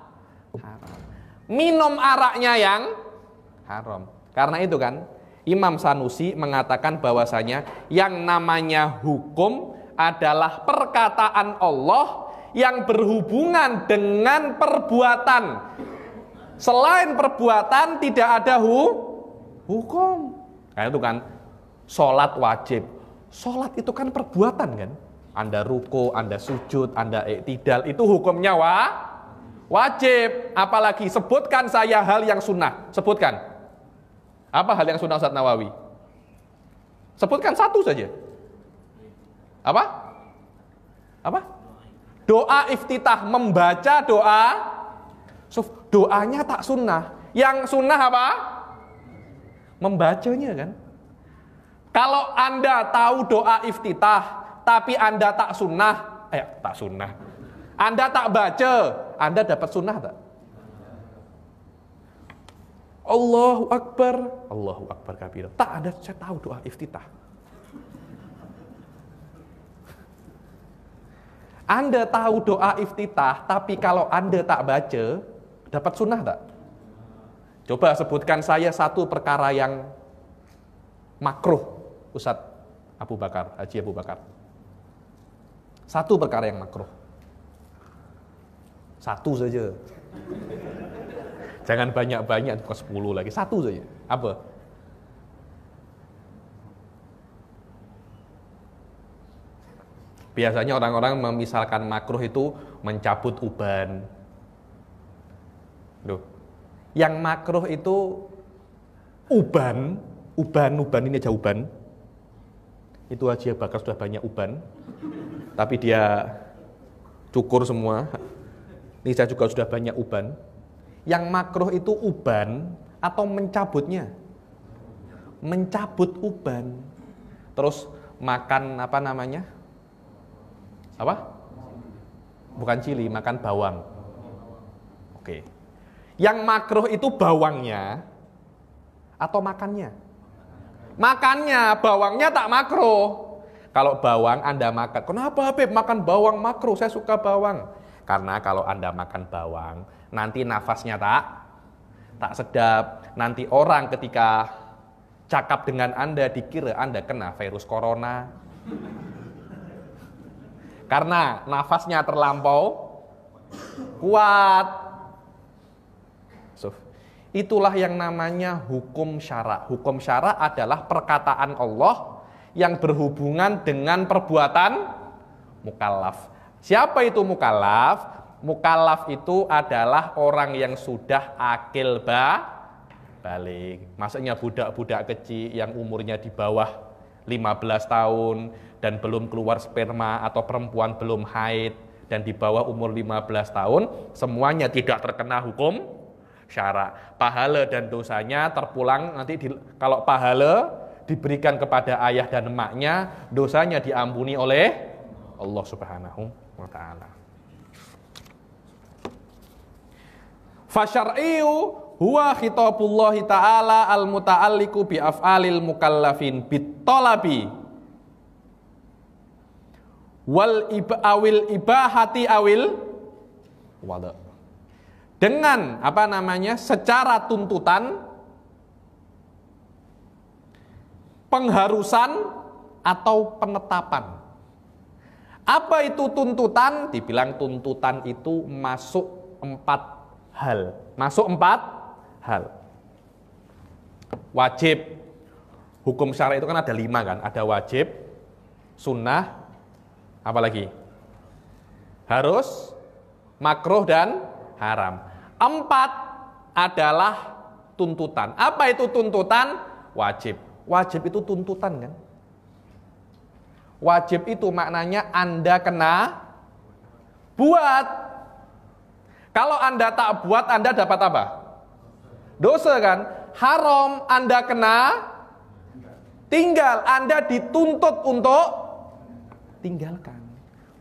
haram. Minum araknya yang haram. Karena itu kan Imam Sanusi mengatakan bahwasanya yang namanya hukum adalah perkataan Allah yang berhubungan dengan perbuatan. Selain perbuatan tidak ada hukum. Kayak itu kan, sholat wajib. Sholat itu kan perbuatan kan. Anda ruko, Anda sujud, Anda iktidal, itu hukumnya wajib. Apalagi sebutkan saya hal yang sunnah. Sebutkan. Apa hal yang sunnah Ustadz Nawawi? Sebutkan satu saja. Apa? Doa iftitah, membaca doa. Doanya tak sunnah. Yang sunnah apa? Membacanya kan. Kalau Anda tahu doa iftitah tapi Anda tak sunnah, Anda tak baca, Anda dapat sunnah tak? Allahu Akbar kabira. Tak ada, saya tahu doa iftitah. Anda tahu doa iftitah, tapi kalau Anda tak baca, dapat sunnah tak? Coba sebutkan saya satu perkara yang makruh, Ustadz Abu Bakar, Haji Abu Bakar. Satu perkara yang makruh. Satu saja. Jangan banyak-banyak, ke 10 lagi. Satu saja. Apa? Biasanya orang-orang memisalkan makruh itu mencabut uban. Loh. Yang makruh itu uban ini aja uban. Itu Haji Bakar sudah banyak uban. Tapi dia cukur semua. Ini saya juga sudah banyak uban. Yang makruh itu uban atau mencabutnya? Mencabut uban. Terus makan apa namanya? Apa? Bukan cili, makan bawang. Oke. Yang makruh itu bawangnya atau makannya? Makannya, bawangnya tak makruh. Kalau bawang Anda makan, kenapa Habib makan bawang makruh? Saya suka bawang. Karena kalau Anda makan bawang, nanti nafasnya tak sedap. Nanti orang ketika cakap dengan Anda dikira Anda kena virus corona. Karena nafasnya terlampau kuat. Itulah yang namanya hukum syara. Hukum syara adalah perkataan Allah yang berhubungan dengan perbuatan mukallaf. Siapa itu mukallaf? Mukallaf itu adalah orang yang sudah akil balik. Maksudnya budak-budak kecil yang umurnya di bawah 15 tahun dan belum keluar sperma, atau perempuan belum haid dan di bawah umur 15 tahun, semuanya tidak terkena hukum syara. Pahala dan dosanya terpulang nanti kalau pahala diberikan kepada ayah dan emaknya, dosanya diampuni oleh Allah Subhanahu wa ta'ala. Fasyar'iyu huwa khitabullahi ta'ala al-muta'alliqu bi af'alil mukallafin bit-talabi wal awil ibahati awil wada. Dengan apa namanya? Secara tuntutan, pengharusan atau penetapan. Apa itu tuntutan? Dibilang tuntutan itu masuk 4 hal. Masuk 4 hal. Wajib. Hukum syara itu kan ada 5 kan? Ada wajib, sunnah, apa lagi? Harus, makruh, dan haram. 4 adalah tuntutan. Apa itu tuntutan? Wajib. Wajib itu tuntutan kan? Wajib itu maknanya Anda kena buat. Kalau Anda tak buat, Anda dapat apa? Dosa kan? Haram, Anda kena tinggal. Anda dituntut untuk tinggalkan.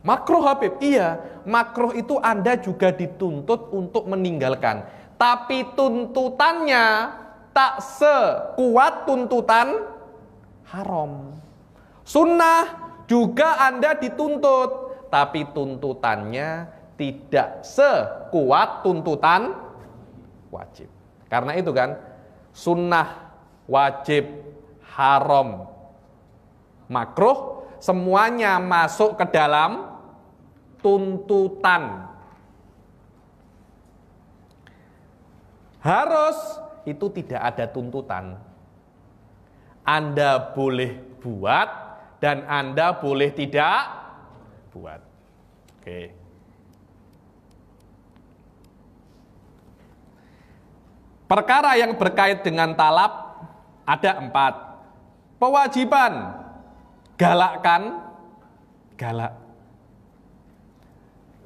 Makruh Habib, iya. Makruh itu Anda juga dituntut untuk meninggalkan. Tapi tuntutannya tak sekuat tuntutan haram. Sunnah juga Anda dituntut, tapi tuntutannya tidak sekuat tuntutan wajib. Karena itu kan, sunnah, wajib, haram, makruh, semuanya masuk ke dalam tuntutan. Harus itu tidak ada tuntutan. Anda boleh buat dan Anda boleh tidak buat. Oke. Perkara yang berkait dengan talab ada 4. Pewajiban, galakkan, galak.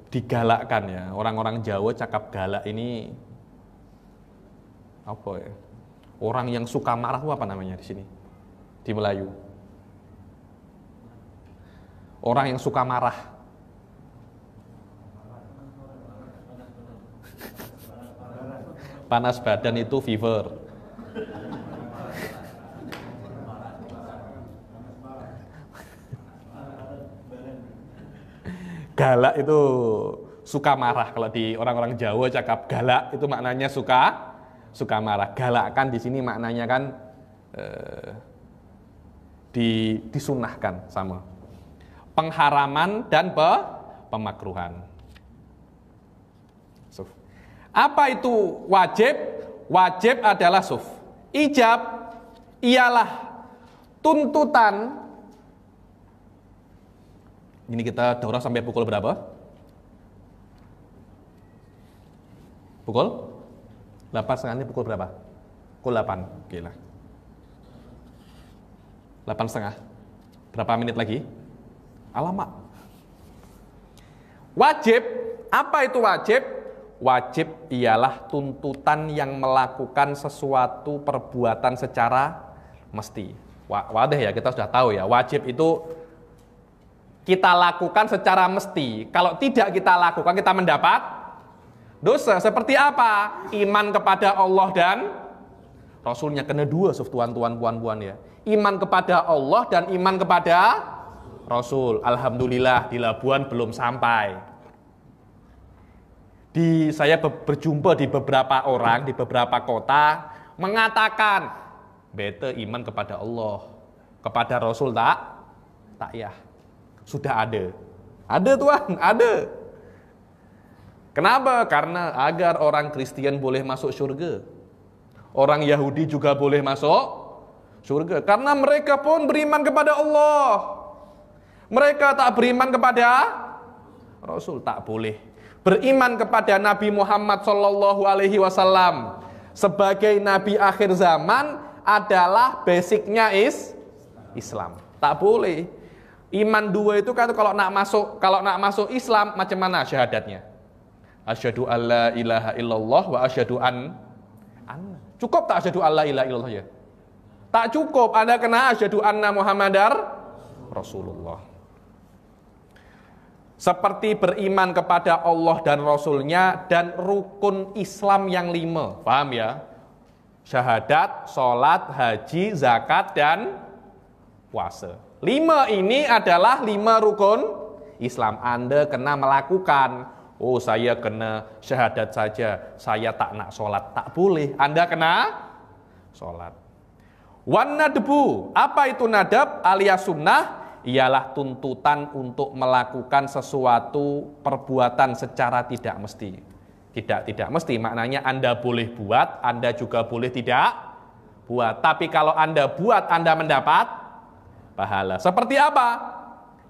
Digalakkan ya. Orang-orang Jawa cakap galak ini apa ya? Orang yang suka marah itu apa namanya di sini? Di Melayu. Orang yang suka marah. Panas badan itu fever. Galak itu suka marah. Kalau di orang-orang Jawa cakap galak itu maknanya suka marah. Galak kan di sini maknanya kan disunahkan sama pengharaman dan pemakruhan. Apa itu wajib? Wajib adalah ijab ialah tuntutan. Ini kita daurah sampai pukul berapa? Pukul 8.30 ini pukul berapa? Pukul 8. Oke lah. 8.30. Berapa menit lagi? Alamak. Wajib. Apa itu wajib? Wajib ialah tuntutan yang melakukan sesuatu perbuatan secara mesti. Wadah ya, kita sudah tahu ya. Wajib itu kita lakukan secara mesti. Kalau tidak kita lakukan, kita mendapat dosa. Seperti apa? Iman kepada Allah dan Rasulnya. Kena dua, tuan-tuan, puan-puan ya. Iman kepada Allah dan iman kepada Rasul. Alhamdulillah, di Labuan belum sampai. Saya berjumpa di beberapa orang, di beberapa kota, mengatakan, bete iman kepada Allah. Kepada Rasul tak ya. Sudah ada. Ada tuan, ada. Kenapa? Karena agar orang Kristen boleh masuk surga. Orang Yahudi juga boleh masuk surga. Karena mereka pun beriman kepada Allah. Mereka tak beriman kepada Rasul. Tak boleh. Beriman kepada Nabi Muhammad SAW sebagai Nabi akhir zaman adalah basicnya Islam. Tak boleh. Iman dua itu kan kalau nak masuk Islam macam mana syahadatnya? Asyhadu alla ilaha illallah wa asyhadu an. Cukup tak asyhadu alla ilaha illallah ya? Tak cukup, Anda kena asyhadu anna Muhammadar Rasulullah. Seperti beriman kepada Allah dan Rasulnya dan rukun Islam yang 5. Paham ya? Syahadat, sholat, haji, zakat, dan puasa. 5 ini adalah 5 rukun Islam. Anda kena melakukan. Oh, saya kena syahadat saja, saya tak nak sholat. Tak boleh, Anda kena sholat. Wan nadbu, apa itu nadab alias sunnah? Ialah tuntutan untuk melakukan sesuatu perbuatan secara tidak mesti. Tidak mesti, maknanya Anda boleh buat, Anda juga boleh tidak buat. Tapi kalau Anda buat, Anda mendapat pahala. Seperti apa?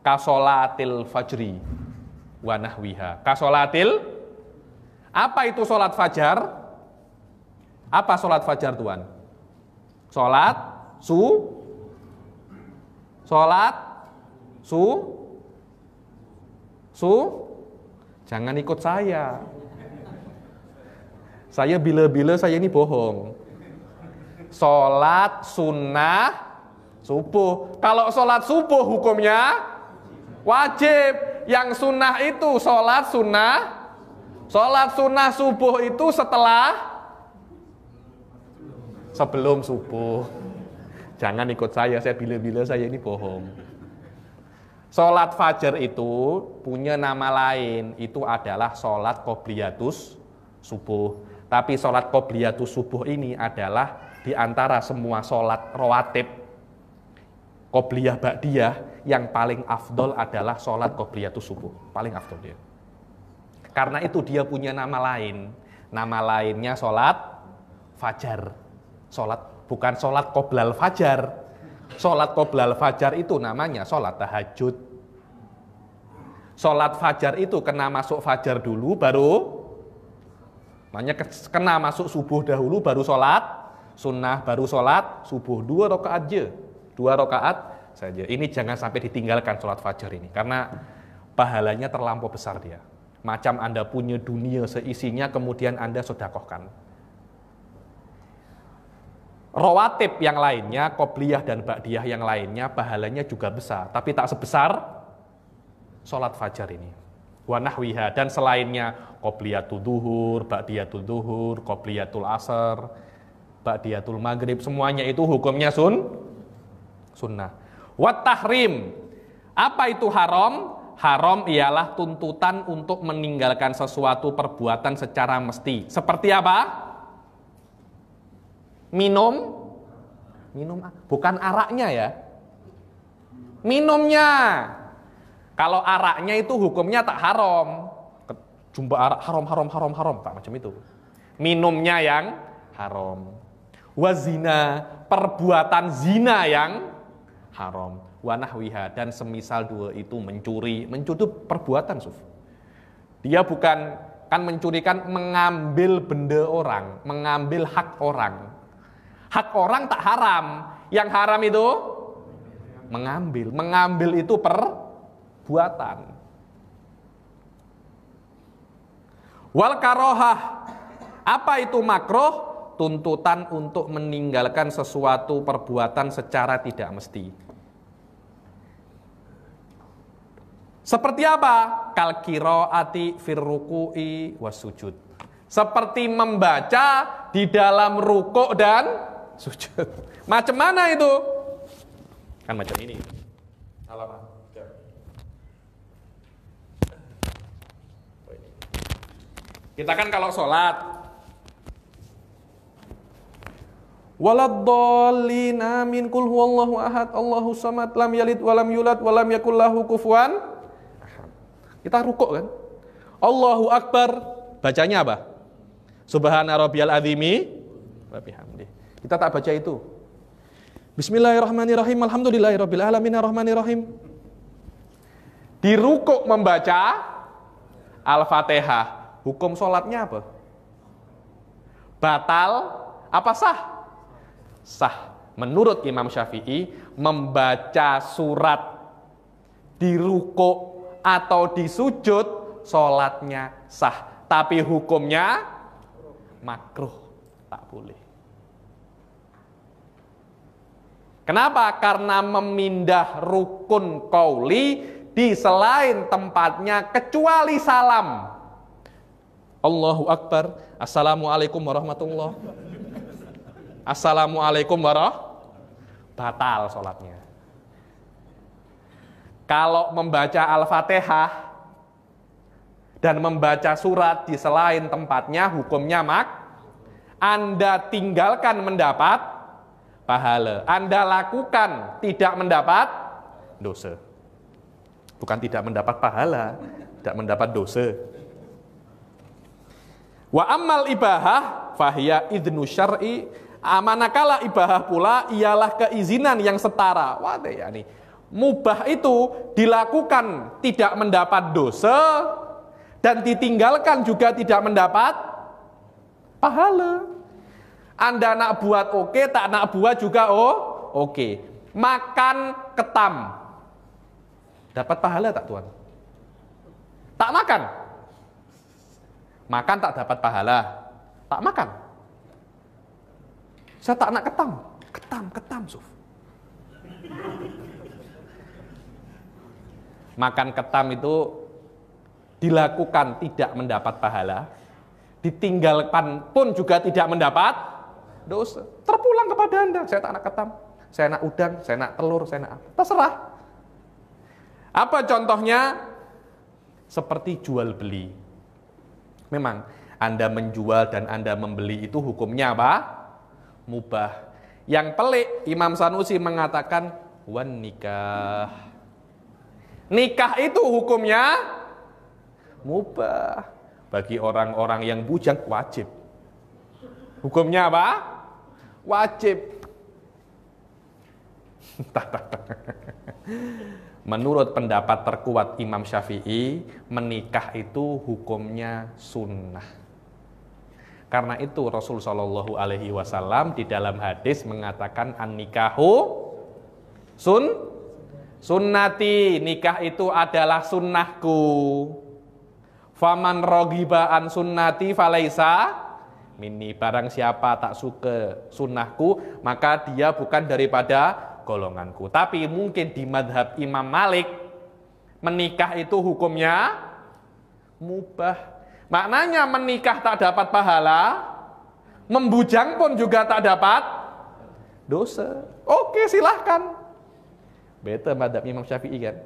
Kasolatil fajri wa nahwiha. Kasolatil, apa itu solat fajar? Apa solat fajar tuan? Solat jangan ikut saya. Saya bila-bila saya ini bohong. Solat sunnah subuh. Kalau sholat subuh hukumnya wajib. Yang sunnah itu sholat sunnah. Sholat sunnah subuh itu sebelum subuh. Jangan ikut saya bila-bila saya ini bohong. Sholat fajar itu punya nama lain. Itu adalah sholat qobliyatus subuh. Tapi sholat qobliyatus subuh ini adalah di antara semua sholat rawatib qobliyah ba'diyah yang paling afdol adalah sholat qobliyatus subuh. Paling afdol dia. Karena itu dia punya nama lain. Nama lainnya sholat fajar. Bukan sholat qoblal fajar. Sholat qoblal fajar itu namanya sholat tahajud. Sholat fajar itu kena masuk fajar dulu baru kena masuk subuh dahulu baru sholat sunnah, baru sholat subuh. 2 rakaat aja. 2 rakaat saja. Ini jangan sampai ditinggalkan sholat fajar ini. Karena pahalanya terlampau besar dia. Macam Anda punya dunia seisinya kemudian Anda sedekahkan. Rawatib yang lainnya, qobliyah dan ba'diyah yang lainnya pahalanya juga besar. Tapi tak sebesar sholat fajar ini. Wa nahwiha, dan selainnya qobliyatul duhur, ba'diyatul duhur, qobliyatul asar, ba'diyatul maghrib, semuanya itu hukumnya sunnah. Wat tahrim, apa itu haram? Haram ialah tuntutan untuk meninggalkan sesuatu perbuatan secara mesti. Seperti apa? Minum bukan araknya ya. Minumnya. Kalau araknya itu hukumnya tak haram. Jumpa arak haram tak macam itu. Minumnya yang haram. Wazina, perbuatan zina yang haram. Wanahwiha, dan semisal dua itu mencuri itu perbuatan suf. Dia bukan kan mencuri kan mengambil benda orang, mengambil hak orang. Hak orang tak haram, yang haram itu mengambil itu perbuatan. Wal karohah, apa itu makruh? Tuntutan untuk meninggalkan sesuatu perbuatan secara tidak mesti. Seperti apa? Kal qiraati fir ruku'i wasujud. Seperti membaca di dalam rukuk dan sujud. Macam mana itu? Kan macam ini. Halaman. Kita kan kalau sholat waladdallin amin qul huwallahu ahad Allahu samad lam yalid walam yulad walam yakul lahu kufuwan. Kita rukuk kan? Allahu Akbar, bacanya apa? Subhana rabbiyal azimi wa bihamdi. Kita tak baca itu. Bismillahirrahmanirrahim, alhamdulillahirabbil alamin arrahmanirrahim. Di rukuk membaca Al-Fatihah. Hukum sholatnya apa? Batal apa sah? Sah. Menurut Imam Syafi'i, membaca surat di rukuk atau di sujud, sholatnya sah. Tapi hukumnya makruh, tak boleh. Kenapa? Karena memindah rukun qauli di selain tempatnya kecuali salam. Allahu Akbar, Assalamualaikum warahmatullahi. Assalamualaikum batal sholatnya. Kalau membaca Al-Fatihah dan membaca surat di selain tempatnya, hukumnya Anda tinggalkan mendapat pahala. Anda lakukan tidak mendapat dosa. Bukan tidak mendapat pahala, tidak mendapat dosa. Wa ammal ibahah fahiya idnu syar'i. Manakala ibahah pula ialah keizinan yang setara. Wah, ya nih. Mubah itu dilakukan tidak mendapat dosa dan ditinggalkan juga tidak mendapat pahala. Anda nak buat oke, tak nak buat juga oke. Makan ketam, dapat pahala tak Tuhan? Tak makan, makan tak dapat pahala. Tak makan, saya tak nak ketam suf. Makan ketam itu dilakukan tidak mendapat pahala, ditinggalkan pun juga tidak mendapat dosa. Terpulang kepada Anda, saya tak nak ketam, saya nak udang, saya nak telur, saya nak apa, terserah. Apa contohnya? Seperti jual beli. Memang Anda menjual dan Anda membeli itu hukumnya apa? Mubah. Yang pelik, Imam Sanusi mengatakan wan nikah. Nikah itu hukumnya mubah. Bagi orang-orang yang bujang wajib. Hukumnya apa? Wajib. Menurut pendapat terkuat Imam Syafi'i, menikah itu hukumnya sunnah. Karena itu Rasul Shallallahu Alaihi Wasallam di dalam hadis mengatakan an-nikahu sunnati, nikah itu adalah sunnahku. Faman rogiba an sunnati falaisa minni, barang siapa tak suka sunnahku maka dia bukan daripada golonganku. Tapi mungkin di madhab Imam Malik menikah itu hukumnya mubah. Maknanya menikah tak dapat pahala, membujang pun juga tak dapat dosa. Oke, silahkan. Beta madhab Imam Syafi'i kan.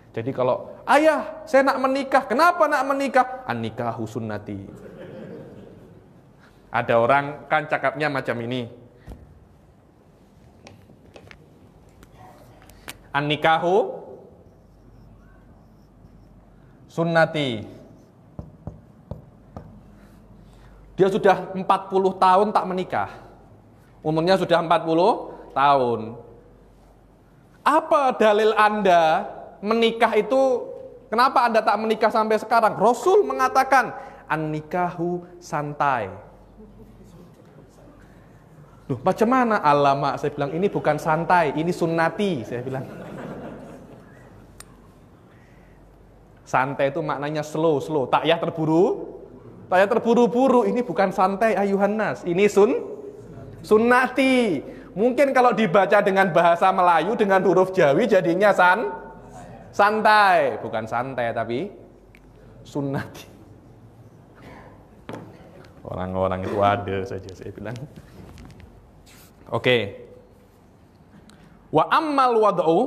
Jadi kalau Ayah, saya nak menikah. Kenapa nak menikah? An-nikahu sunnati. Ada orang kan cakapnya macam ini. An-nikahu sunnati. Dia sudah 40 tahun tak menikah. Umurnya sudah 40 tahun. Apa dalil Anda menikah itu, kenapa Anda tak menikah sampai sekarang? Rasul mengatakan, an-nikahu santai. Loh, macam mana? Alamak, saya bilang, ini bukan santai, ini sunnati, saya bilang. Santai itu maknanya slow, tak ya terburu-buru, ini bukan santai ayuhan nas, ini sunnati. Mungkin kalau dibaca dengan bahasa Melayu dengan huruf Jawi jadinya santai, bukan santai tapi sunnati. Orang-orang itu ada saja, saya bilang. Oke. Wa ammal wad'u.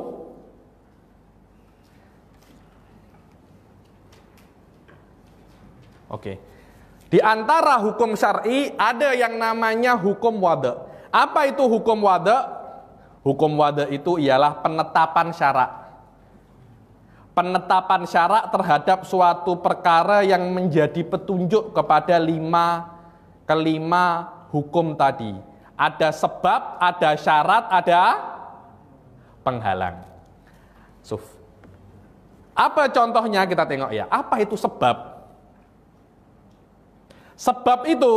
Oke. Di antara hukum syar'i ada yang namanya hukum wada'. Apa itu hukum wada'? Hukum wada' itu ialah penetapan syarak. Penetapan syarak terhadap suatu perkara yang menjadi petunjuk kepada kelima hukum tadi. Ada sebab, ada syarat, ada penghalang. Apa contohnya kita tengok ya. Apa itu sebab? Sebab itu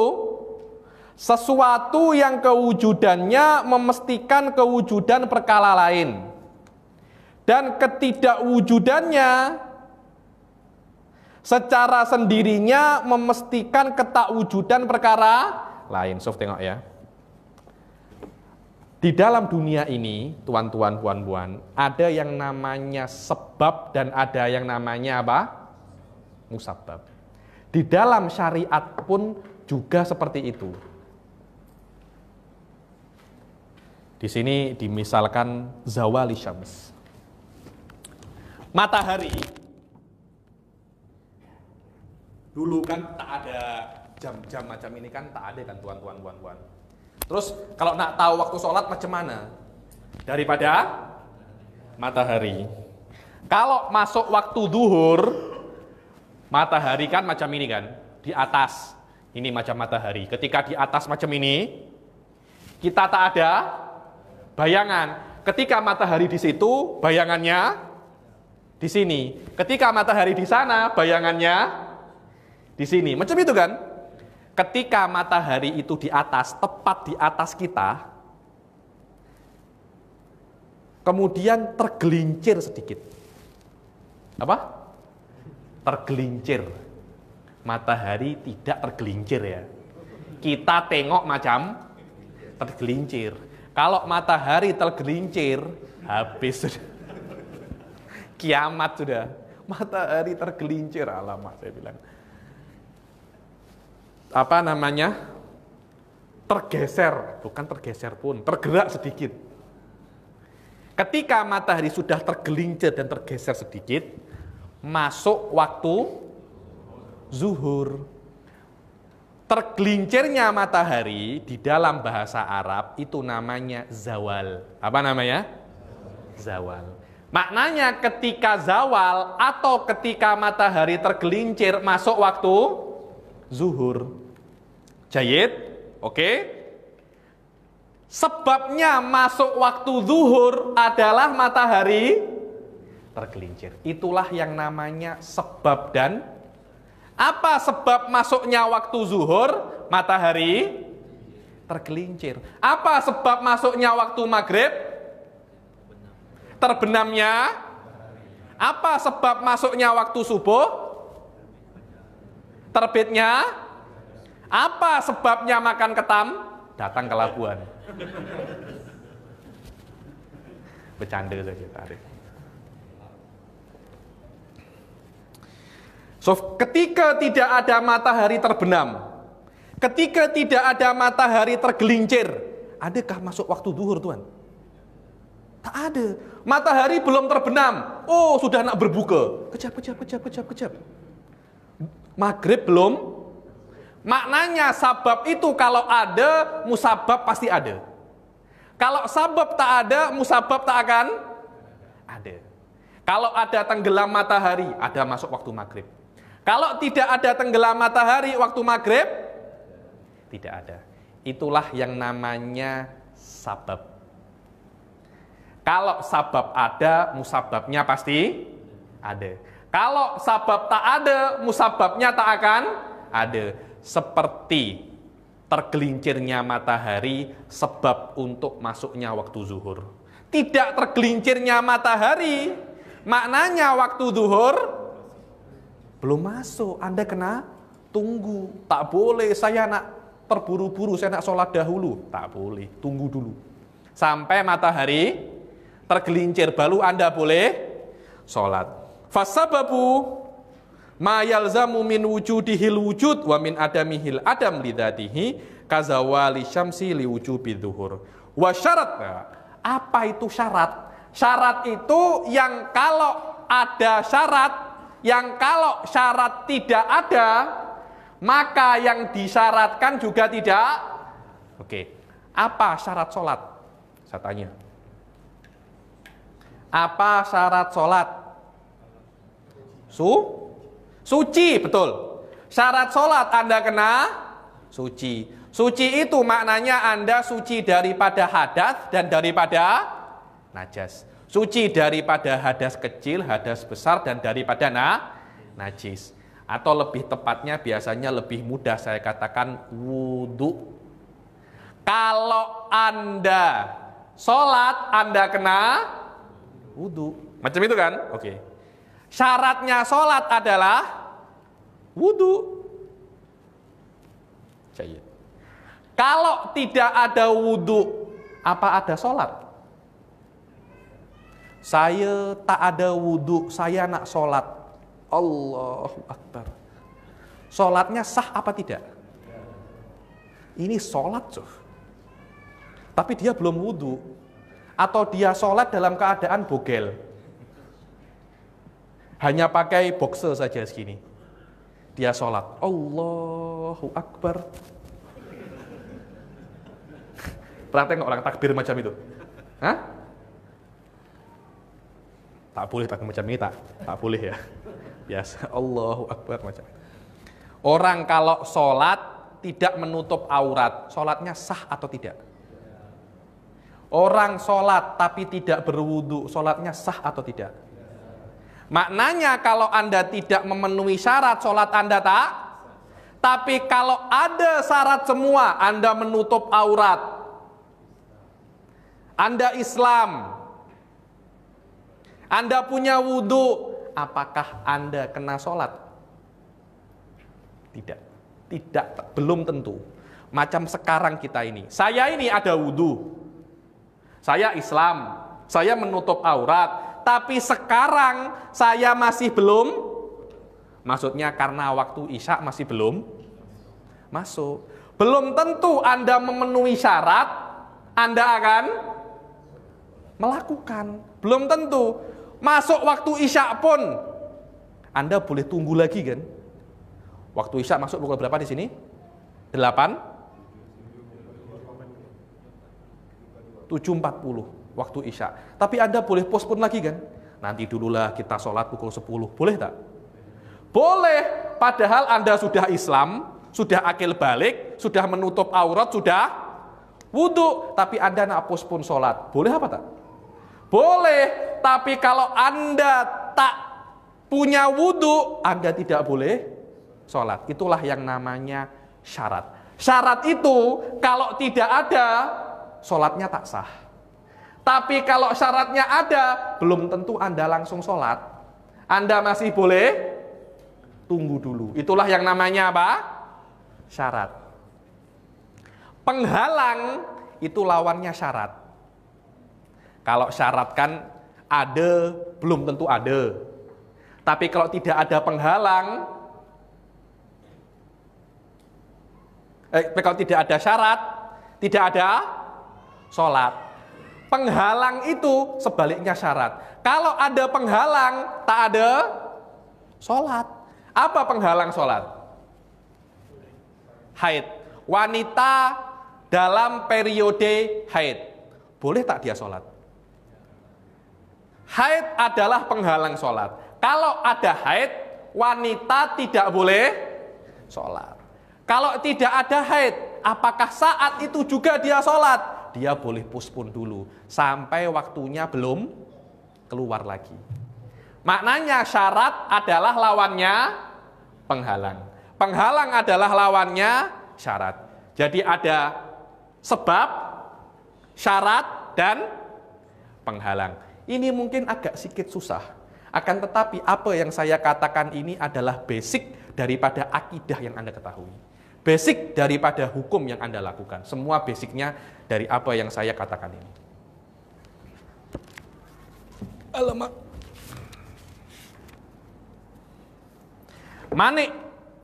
sesuatu yang kewujudannya memastikan kewujudan perkara lain. Dan ketidakwujudannya secara sendirinya memastikan ketakwujudan perkara lain. Tengok ya. Di dalam dunia ini, tuan-tuan, puan-puan, ada yang namanya sebab dan ada yang namanya apa? Musabbab. Di dalam syariat pun juga seperti itu. Di sini dimisalkan zawali syams. Matahari. Dulu kan tak ada jam-jam macam ini kan, tak ada kan tuan-tuan, puan-puan. Terus kalau nak tahu waktu sholat macam mana? Daripada matahari. Kalau masuk waktu duhur, matahari kan macam ini kan, di atas. Ini macam matahari. Ketika di atas macam ini, kita tak ada bayangan. Ketika matahari di situ, bayangannya di sini. Ketika matahari di sana, bayangannya di sini. Macam itu kan? Ketika matahari itu di atas, tepat di atas kita, kemudian tergelincir sedikit. Apa? Tergelincir. Matahari tidak tergelincir ya. Kita tengok macam tergelincir. Kalau matahari tergelincir, habis sudah. Kiamat sudah. Matahari tergelincir, alamak saya bilang. Apa namanya? Tergeser, bukan tergeser pun, tergerak sedikit. Ketika matahari sudah tergelincir dan tergeser sedikit, masuk waktu zuhur. Tergelincirnya matahari di dalam bahasa Arab itu namanya zawal. Apa namanya? Zawal. Maknanya ketika zawal atau ketika matahari tergelincir masuk waktu zuhur. Jayid, oke? Sebabnya masuk waktu zuhur adalah matahari tergelincir. Itulah yang namanya sebab dan apa sebab masuknya waktu zuhur? Matahari tergelincir. Apa sebab masuknya waktu maghrib? Terbenamnya. Apa sebab masuknya waktu subuh? Terbitnya. Apa sebabnya makan ketam? Datang ke Labuan. Bercanda saja tadi. So, ketika tidak ada matahari terbenam, ketika tidak ada matahari tergelincir, adakah masuk waktu duhur, Tuhan? Tak ada. Matahari belum terbenam. Oh, sudah nak berbuka. Kejap. Maghrib belum. Maknanya sabab itu kalau ada, musabab pasti ada. Kalau sabab tak ada, musabab tak akan ada. Kalau ada tenggelam matahari, ada masuk waktu maghrib. Kalau tidak ada tenggelam matahari waktu maghrib, tidak ada. Itulah yang namanya sabab. Kalau sabab ada, musababnya pasti ada. Kalau sabab tak ada, musababnya tak akan ada. Seperti tergelincirnya matahari sebab untuk masuknya waktu zuhur. Tidak tergelincirnya matahari, maknanya waktu zuhur belum masuk. Anda kena tunggu. Tak boleh saya nak terburu-buru, saya nak sholat dahulu. Tak boleh, tunggu dulu. Sampai matahari tergelincir, baru Anda boleh sholat. Fasababu ma yalzamu min wujudihil wujud wa min adamihil adam lidzatihi kazawali syamsi li wujubi dzuhur. Wa syarat. Apa itu syarat? Syarat itu yang kalau ada syarat, yang kalau syarat tidak ada, maka yang disyaratkan juga tidak. Oke. Apa syarat sholat? Saya tanya. Apa syarat sholat? Suci, betul. Syarat sholat Anda kena suci. Suci itu maknanya Anda suci daripada hadas dan daripada najas. Suci daripada hadas kecil, hadas besar, dan daripada najis. Atau lebih tepatnya biasanya lebih mudah saya katakan wudu. Kalau Anda sholat, Anda kena wudu. Macam itu kan? Oke. Syaratnya sholat adalah wudu. Kalau tidak ada wudu, apa ada sholat? Saya tak ada wudu, saya nak sholat. Allahu Akbar. Sholatnya sah apa tidak? Ini sholat, tapi dia belum wudu. Atau dia sholat dalam keadaan bogel. Hanya pakai boxer saja segini. Dia sholat. Allahu Akbar. Pernah tengok orang takbir macam itu? Hah? Tak boleh takbir macam ini, tak boleh ya. Biasa. Allahu Akbar macam itu. Orang kalau sholat tidak menutup aurat, sholatnya sah atau tidak? Orang sholat tapi tidak berwudu, sholatnya sah atau tidak? Maknanya kalau Anda tidak memenuhi syarat, sholat Anda tak. Tapi kalau ada syarat semua, Anda menutup aurat, Anda Islam, Anda punya wudu, apakah Anda kena sholat? Tidak, belum tentu. Macam sekarang kita ini, saya ini ada wudu, saya Islam, saya menutup aurat, tapi sekarang saya masih belum, maksudnya karena waktu Isya masih belum masuk. Belum tentu Anda memenuhi syarat, Anda akan melakukan. Belum tentu. Masuk waktu Isya pun Anda boleh tunggu lagi kan? Waktu Isya masuk pukul berapa di sini? 7.40 waktu Isya. Tapi Anda boleh postpone lagi kan? Nanti dululah kita sholat pukul 10. Boleh tak? Boleh. Padahal Anda sudah Islam, sudah akil balik, sudah menutup aurat, sudah wudu. Tapi Anda nak postpone sholat. Boleh apa tak? Boleh. Tapi kalau Anda tak punya wudu, Anda tidak boleh sholat. Itulah yang namanya syarat. Syarat itu kalau tidak ada, sholatnya tak sah. Tapi kalau syaratnya ada, belum tentu Anda langsung sholat. Anda masih boleh tunggu dulu. Itulah yang namanya apa? Syarat. Penghalang itu lawannya syarat. Kalau syarat kan ada, belum tentu ada. Tapi kalau tidak ada penghalang, kalau tidak ada syarat, tidak ada sholat. Penghalang itu sebaliknya syarat. Kalau ada penghalang, tak ada sholat. Apa penghalang sholat? Haid. Wanita dalam periode haid. Boleh tak dia sholat? Haid adalah penghalang sholat. Kalau ada haid, wanita tidak boleh sholat. Kalau tidak ada haid, apakah saat itu juga dia sholat? Dia boleh postpone dulu sampai waktunya belum keluar lagi. Maknanya syarat adalah lawannya penghalang. Penghalang adalah lawannya syarat. Jadi ada sebab, syarat, dan penghalang. Ini mungkin agak sedikit susah. Akan tetapi apa yang saya katakan ini adalah basic daripada akidah yang Anda ketahui. Basic daripada hukum yang Anda lakukan. Semua basicnya dari apa yang saya katakan ini. Alamak. Manik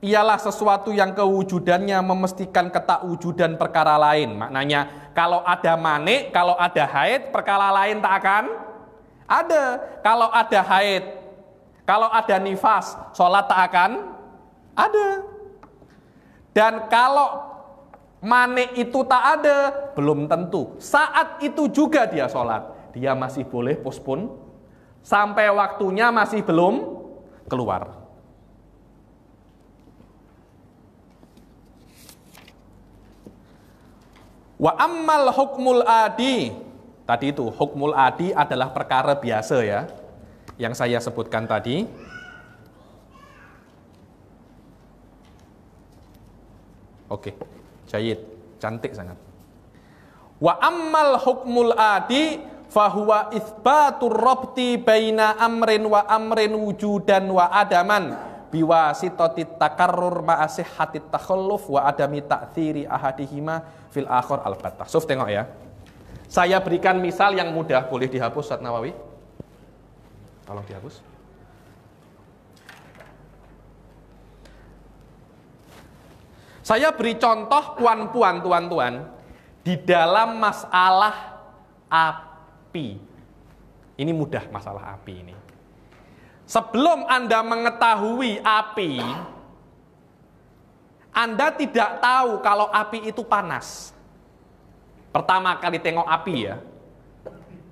ialah sesuatu yang kewujudannya memastikan ketakwujudan perkara lain. Maknanya kalau ada manik, kalau ada haid, perkara lain tak akan ada. Kalau ada haid, kalau ada nifas, sholat tak akan ada. Dan kalau manik itu tak ada, belum tentu. Saat itu juga dia sholat. Dia masih boleh postpone sampai waktunya masih belum keluar. Wa ammal hukmul adi. Tadi itu hukmul adi adalah perkara biasa ya, yang saya sebutkan tadi. Oke, jayid, cantik sangat. Wa ammal hukmul adi fahuwa itsbatur rabti baina amrin wa amrin wujudan wa adaman biwasitatit takarrur ma'a sihhatit takhalluf wa adami ta'thiri ahadihima fil akhar al-battah. Suf, tengok ya. Saya berikan misal yang mudah, boleh dihapus Ustaz Nawawi? Tolong dihapus. Saya beri contoh puan-puan, tuan-tuan, di dalam masalah api. Ini mudah masalah api ini. Sebelum Anda mengetahui api, Anda tidak tahu kalau api itu panas. Pertama kali tengok api ya.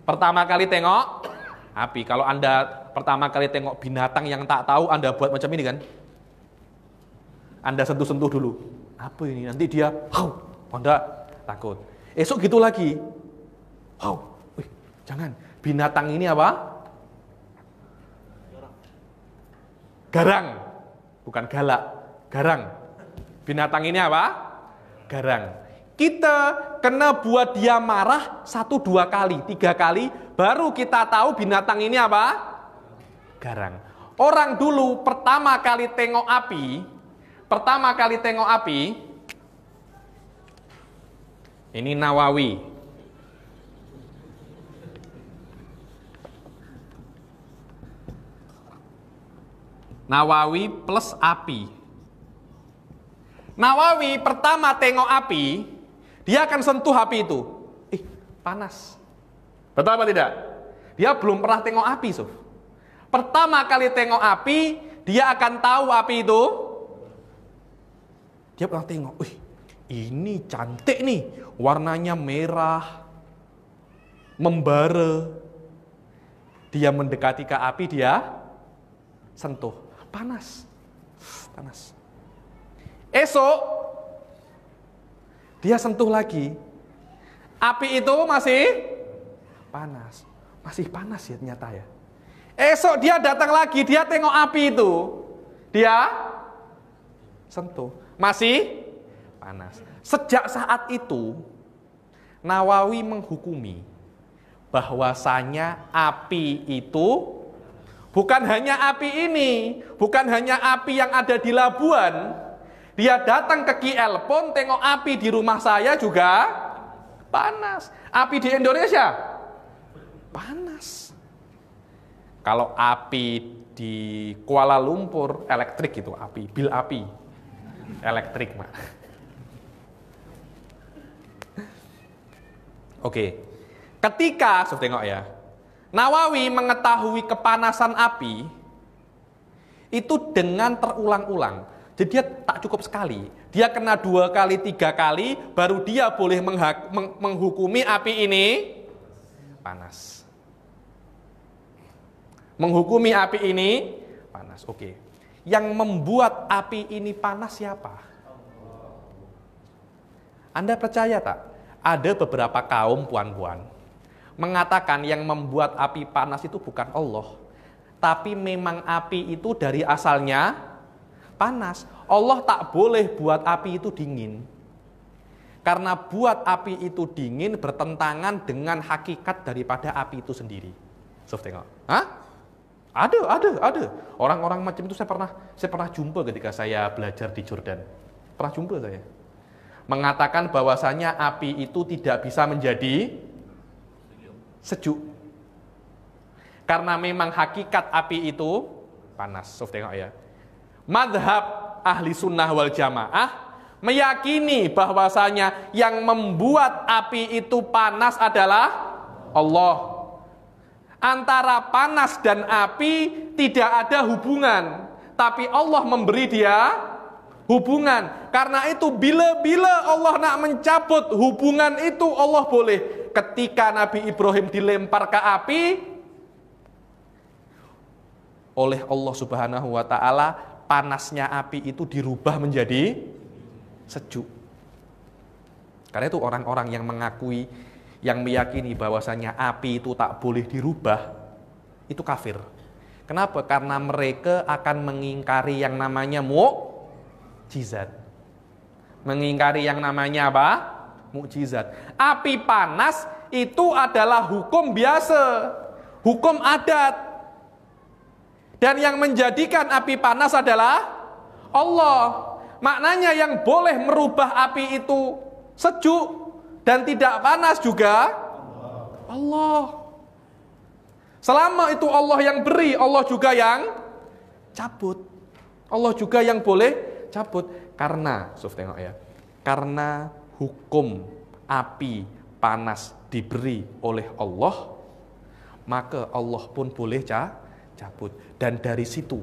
Pertama kali tengok api. Kalau Anda pertama kali tengok binatang yang tak tahu, Anda buat macam ini kan? Anda sentuh-sentuh dulu. Apa ini? Nanti dia, Anda takut. Esok gitu lagi. Jangan. Binatang ini apa? Garang. Bukan galak. Garang. Binatang ini apa? Garang. Kita kena buat dia marah 1-2 kali, 3 kali, baru kita tahu binatang ini apa? Garang. Orang dulu pertama kali tengok api, ini Nawawi. Nawawi plus api. Nawawi pertama tengok api, dia akan sentuh api itu. Panas. Betul apa tidak? Dia belum pernah tengok api, Sof. Pertama kali tengok api, dia akan tahu api itu. Dia pernah tengok, ini cantik nih, warnanya merah, membara. Dia mendekati ke api, dia sentuh, panas. Esok, dia sentuh lagi, api itu masih panas ya ternyata ya. Esok dia datang lagi, dia tengok api itu, dia sentuh, masih panas. Sejak saat itu, Nawawi menghukumi bahwasanya api itu bukan hanya api ini, bukan hanya api yang ada di Labuan. Dia datang ke KL pun tengok api di rumah saya juga panas. Api di Indonesia panas. Kalau api di Kuala Lumpur elektrik itu api, bil api elektrik, Mak. Oke. Ketika, tengok ya, Nawawi mengetahui kepanasan api itu dengan terulang-ulang. Jadi dia tak cukup sekali. Dia kena 2 kali, 3 kali, baru dia boleh menghukumi api ini panas. Menghukumi api ini panas. Oke. Yang membuat api ini panas siapa? Anda percaya tak? Ada beberapa kaum puan-puan mengatakan yang membuat api panas itu bukan Allah, tapi memang api itu dari asalnya panas. Allah tak boleh buat api itu dingin. Karena buat api itu dingin bertentangan dengan hakikat daripada api itu sendiri. Sof tengok. Hah? Ada. Orang-orang macam itu saya pernah jumpa ketika saya belajar di Jordan. Pernah jumpa saya. Mengatakan bahwasanya api itu tidak bisa menjadi sejuk. Karena memang hakikat api itu panas. Sof tengok ya. Madhab ahli sunnah wal jamaah meyakini bahwasanya yang membuat api itu panas adalah Allah. Antara panas dan api tidak ada hubungan, tapi Allah memberi dia hubungan. Karena itu bila Allah nak mencabut hubungan itu, Allah boleh. Ketika Nabi Ibrahim dilempar ke api oleh Allah Subhanahu wa taala, panasnya api itu dirubah menjadi sejuk. Karena itu orang-orang yang mengakui, yang meyakini bahwasanya api itu tak boleh dirubah, itu kafir. Kenapa? Karena mereka akan mengingkari yang namanya mukjizat. Mengingkari yang namanya apa? Mukjizat. Api panas itu adalah hukum biasa, hukum adat. Dan yang menjadikan api panas adalah Allah. Maknanya yang boleh merubah api itu sejuk dan tidak panas juga Allah. Selama itu Allah yang beri, Allah juga yang cabut. Allah juga yang boleh cabut. Karena, tengok ya, karena hukum api panas diberi oleh Allah, maka Allah pun boleh cabut. Dan dari situ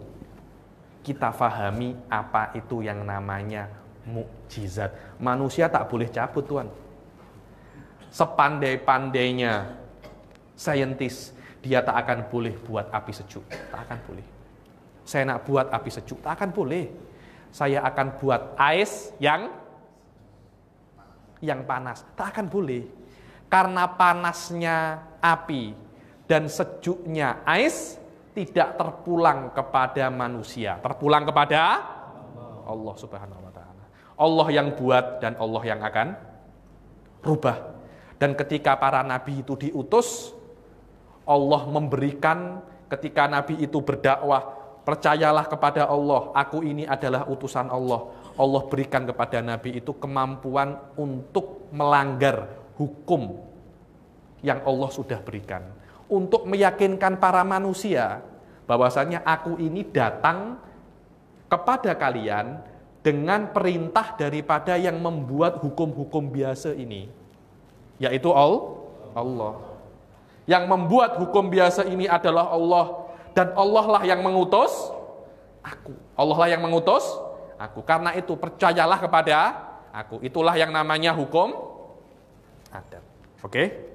kita fahami apa itu yang namanya mukjizat. Manusia tak boleh cabut, Tuhan. Sepandai-pandainya saintis, dia tak akan boleh buat api sejuk. Tak akan boleh. Saya nak buat api sejuk, tak akan boleh. Saya akan buat ais yang panas. Tak akan boleh. Karena panasnya api dan sejuknya ais tidak terpulang kepada manusia, terpulang kepada Allah Subhanahu wa taala. Allah yang buat dan Allah yang akan rubah. Dan ketika para nabi itu diutus, Allah memberikan, ketika nabi itu berdakwah, percayalah kepada Allah, aku ini adalah utusan Allah. Allah berikan kepada nabi itu kemampuan untuk melanggar hukum yang Allah sudah berikan. Untuk meyakinkan para manusia bahwasanya aku ini datang kepada kalian dengan perintah daripada yang membuat hukum-hukum biasa ini, yaitu Allah. Yang membuat hukum biasa ini adalah Allah, dan Allah lah yang mengutus aku. Allah lah yang mengutus aku. Karena itu percayalah kepada aku. Itulah yang namanya hukum adat. Oke?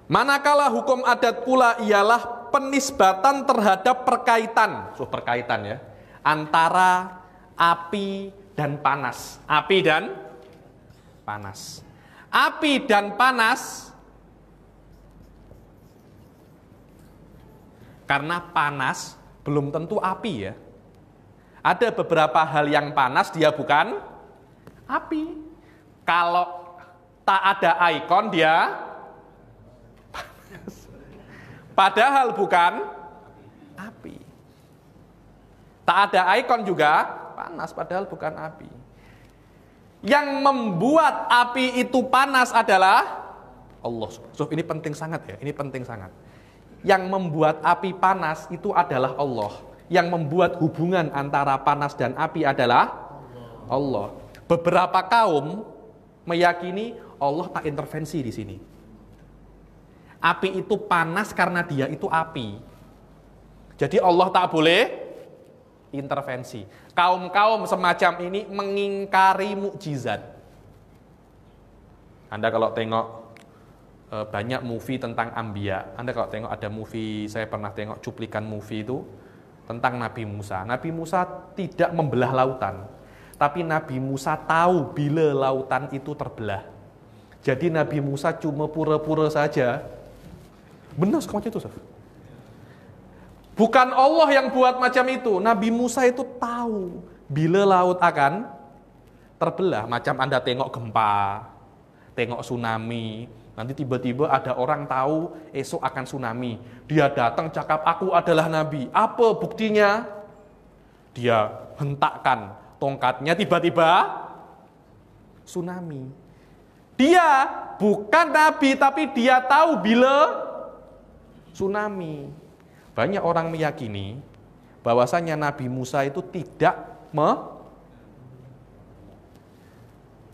Manakala hukum adat pula ialah penisbatan terhadap perkaitan, perkaitan ya, antara api dan panas. Api dan panas. Api dan panas, karena panas belum tentu api ya. Ada beberapa hal yang panas dia bukan api. Kalau tak ada ikon dia padahal bukan api. Tak ada ikon juga panas, padahal bukan api. Yang membuat api itu panas adalah Allah. So, ini penting sangat ya, ini penting sangat. Yang membuat api panas itu adalah Allah. Yang membuat hubungan antara panas dan api adalah Allah. Beberapa kaum meyakini Allah tak intervensi di sini. Api itu panas karena dia itu api. Jadi Allah tak boleh intervensi. Kaum-kaum semacam ini mengingkari mukjizat. Anda kalau tengok banyak movie tentang Anbiya. Anda kalau tengok ada movie, saya pernah tengok cuplikan movie itu tentang Nabi Musa. Nabi Musa tidak membelah lautan, tapi Nabi Musa tahu bila lautan itu terbelah. Jadi Nabi Musa cuma pura-pura saja. Benar semacam itu, Sof. Bukan Allah yang buat macam itu. Nabi Musa itu tahu bila laut akan terbelah. Macam Anda tengok gempa, tengok tsunami. Nanti tiba-tiba ada orang tahu esok akan tsunami. Dia datang cakap, aku adalah Nabi. Apa buktinya? Dia hentakkan tongkatnya, tiba-tiba tsunami. Dia bukan Nabi, tapi dia tahu bila tsunami. Banyak orang meyakini bahwasanya Nabi Musa itu tidak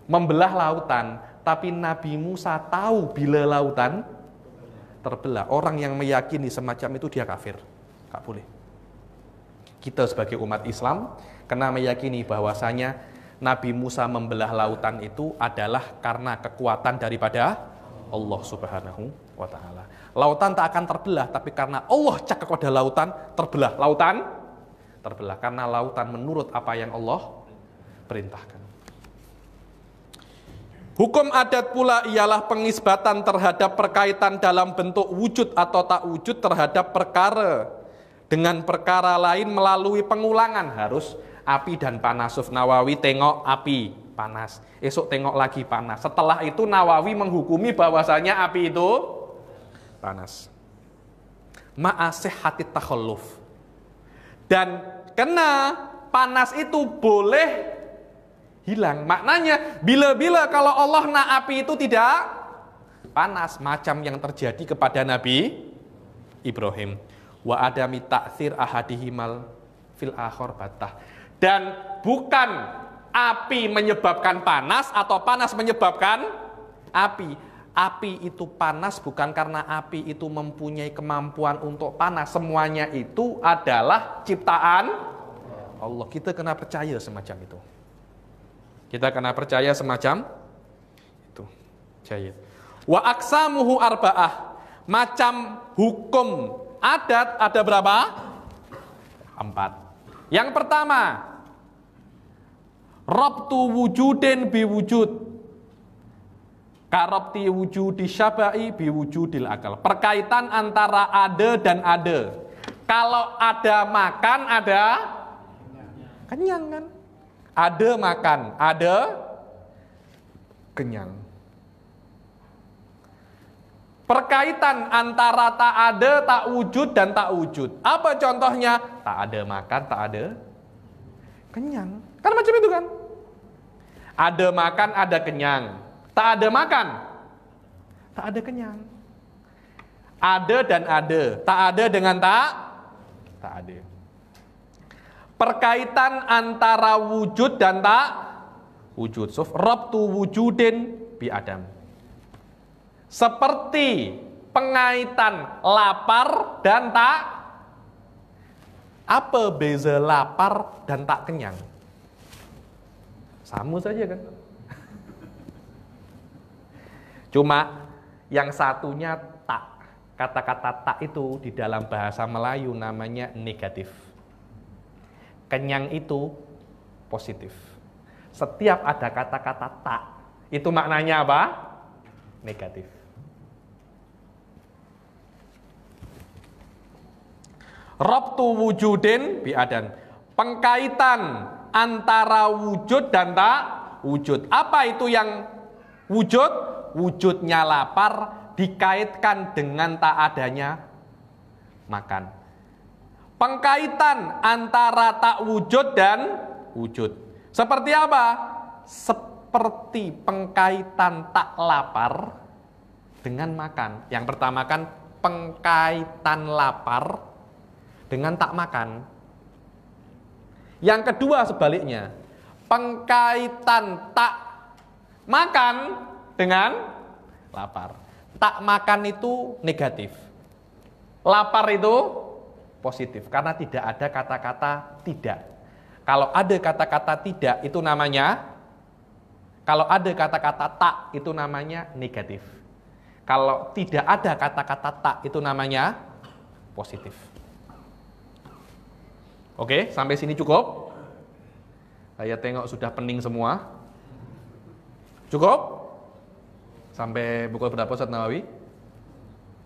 membelah lautan, tapi Nabi Musa tahu bila lautan terbelah. Orang yang meyakini semacam itu dia kafir. Gak boleh. Kita sebagai umat Islam kena meyakini bahwasanya Nabi Musa membelah lautan itu adalah karena kekuatan daripada Allah Subhanahu wa ta'ala. Lautan tak akan terbelah, tapi karena Allah cakap pada lautan, terbelah. Lautan terbelah karena lautan menurut apa yang Allah perintahkan. Hukum adat pula ialah pengisbatan terhadap perkaitan dalam bentuk wujud atau tak wujud terhadap perkara dengan perkara lain melalui pengulangan. Harus api dan panas. Nawawi tengok api, panas. Esok tengok lagi panas. Setelah itu Nawawi menghukumi bahwasanya api itu panas. Ma'asih hati takhalluf. Dan kena panas itu boleh hilang. Maknanya bila-bila kalau Allah nak api itu tidak panas, macam yang terjadi kepada Nabi Ibrahim. Wa adami ta'thir ahadihimal fil akhor batah. Dan bukan api menyebabkan panas atau panas menyebabkan api. Api itu panas bukan karena api itu mempunyai kemampuan untuk panas. Semuanya itu adalah ciptaan Allah. Kita kena percaya semacam itu. Kita kena percaya semacam itu. Jayid. Wa aqsamuhu arba'ah. Macam hukum adat ada berapa? 4. Yang pertama, rabtu wujudin biwujud. Karabti wujudi syabai biwujudil akal. Perkaitan antara ada dan ada. Kalau ada makan, ada kenyang kan? Ada makan, ada kenyang. Perkaitan antara tak ada, tak wujud, dan tak wujud. Apa contohnya? Tak ada makan, tak ada kenyang. Kan macam itu kan? Ada makan, ada kenyang. Tak ada makan, tak ada kenyang. Ada dan ada. Tak ada dengan tak ada. Perkaitan antara wujud dan tak wujud. Rabtu wujudin bi adam. Seperti pengaitan lapar dan tak. Apa beza lapar dan tak kenyang? Sama saja kan? Cuma yang satunya tak. Kata-kata tak itu di dalam bahasa Melayu namanya negatif. Kenyang itu positif. Setiap ada kata-kata tak, itu maknanya apa? Negatif. Rabtu wujudin bi'adan. Pengkaitan antara wujud dan tak wujud. Apa itu yang wujud? Wujudnya lapar dikaitkan dengan tak adanya makan. Pengkaitan antara tak wujud dan wujud. Seperti apa? Seperti pengkaitan tak lapar dengan makan. Yang pertama kan pengkaitan lapar dengan tak makan. Yang kedua sebaliknya, pengkaitan tak makan dengan lapar. Tak makan itu negatif. Lapar itu positif karena tidak ada kata-kata tidak. Kalau ada kata-kata tidak itu namanya, kalau ada kata-kata tak itu namanya negatif. Kalau tidak ada kata-kata tak itu namanya positif. Oke, sampai sini cukup? Saya tengok sudah pening semua. Cukup? Sampai pukul berapa Ustaz Nawawi?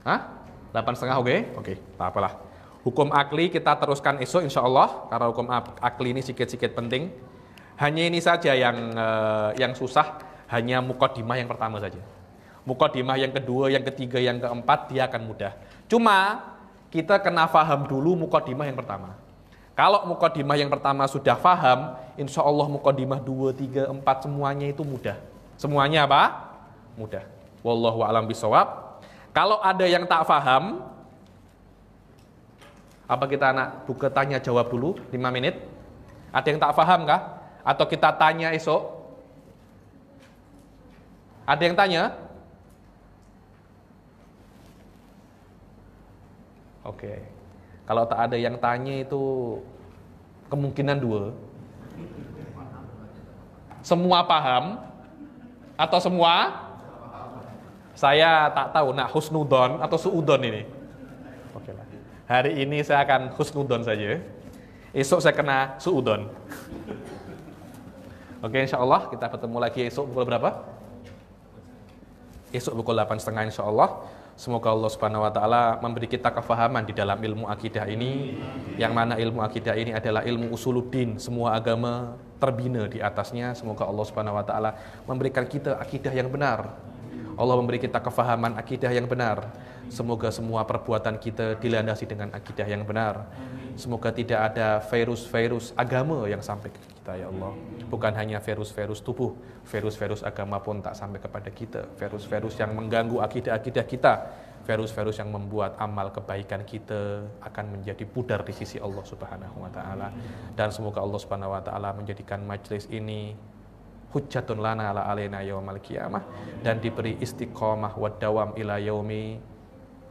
Hah? 8.30 oke? Oke, tak apalah. Hukum akli kita teruskan esok insya Allah. Karena hukum akli ini sedikit-sedikit penting. Hanya ini saja yang susah, hanya muqaddimah yang pertama saja. Muqaddimah yang kedua, yang ketiga, yang keempat dia akan mudah. Cuma kita kena faham dulu muqaddimah yang pertama. Kalau muqaddimah yang pertama sudah faham, insya Allah muqaddimah 2, 3, 4 semuanya itu mudah. Semuanya apa? Mudah. Wallahu a'lam bishawab. Kalau ada yang tak faham, apa kita anak buka tanya jawab dulu 5 menit? Ada yang tak faham kah? Atau kita tanya esok? Ada yang tanya? Oke. Kalau tak ada yang tanya itu kemungkinan 2. Semua paham atau semua? Saya tak tahu nak husnudon atau suudon ini. Oke lah. Hari ini saya akan husnudon saja. Esok saya kena suudon. Oke, insya Allah kita ketemu lagi esok pukul berapa? Esok pukul 8.30 insya Allah. Semoga Allah Subhanahu wa taala memberi kita kefahaman di dalam ilmu akidah ini, yang mana ilmu akidah ini adalah ilmu usuluddin, semua agama terbina di atasnya. Semoga Allah Subhanahu wa taala memberikan kita akidah yang benar. Allah memberi kita kefahaman akidah yang benar. Semoga semua perbuatan kita dilandasi dengan akidah yang benar. Semoga tidak ada virus-virus agama yang sampai ke kita ya Allah. Bukan hanya virus-virus tubuh, virus-virus agama pun tak sampai kepada kita. Virus-virus yang mengganggu akidah-akidah kita, virus-virus yang membuat amal kebaikan kita akan menjadi pudar di sisi Allah Subhanahu wa taala. Dan semoga Allah Subhanahu wa taala menjadikan majelis ini hujjatun lana ala alaina yaumal qiyamah dan diberi istiqomah wa dawam ila yaumi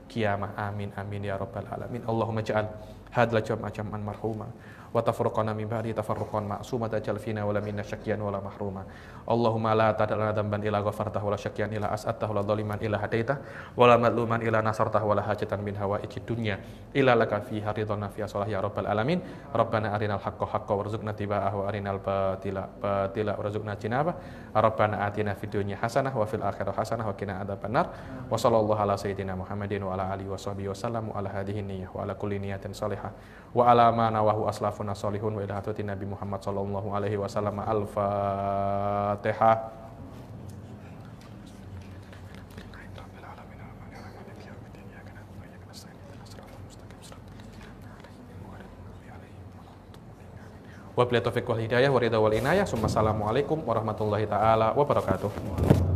qiyamah. Amin amin ya rabbal alamin. Allahumma ja'al hadzal jam'an marhuma wa tafruqana min ba'di tafarruqan ma'suma tajal fina wa lam minna syaqyan wa la mahruma. Allahumma la tad'alna dhanban illa ghafartahu wa la syaqyan illa as'atahu wa la dhaliman illa hadaitah wa la madluman illa nasartahu wa la hajatan min hawaijid dunya illa laka fiha ridwana fi salah ya rabbal alamin. Rabbana arinal haqqa haqqan warzuqna tiba'ahu wa arinal batila warzuqna jinabah. Rabbana atina fid dunya hasanah wa fil akhirati hasanah wa qina adzabannar. Wa sallallahu ala sayyidina Muhammadin wa ala alihi wa sahbihi wasallam ala hadhihi niyyah wa ala kulli niyatin salihah wa ala ma nawahu aslafuna salihun wa ila hadratin Nabi Muhammad sallallahu alaihi wasallam. Al-Fatihah. Wabillahi taufiq wal hidayah wa ridha wal inayah. Assalamualaikum warahmatullahi taala wabarakatuh.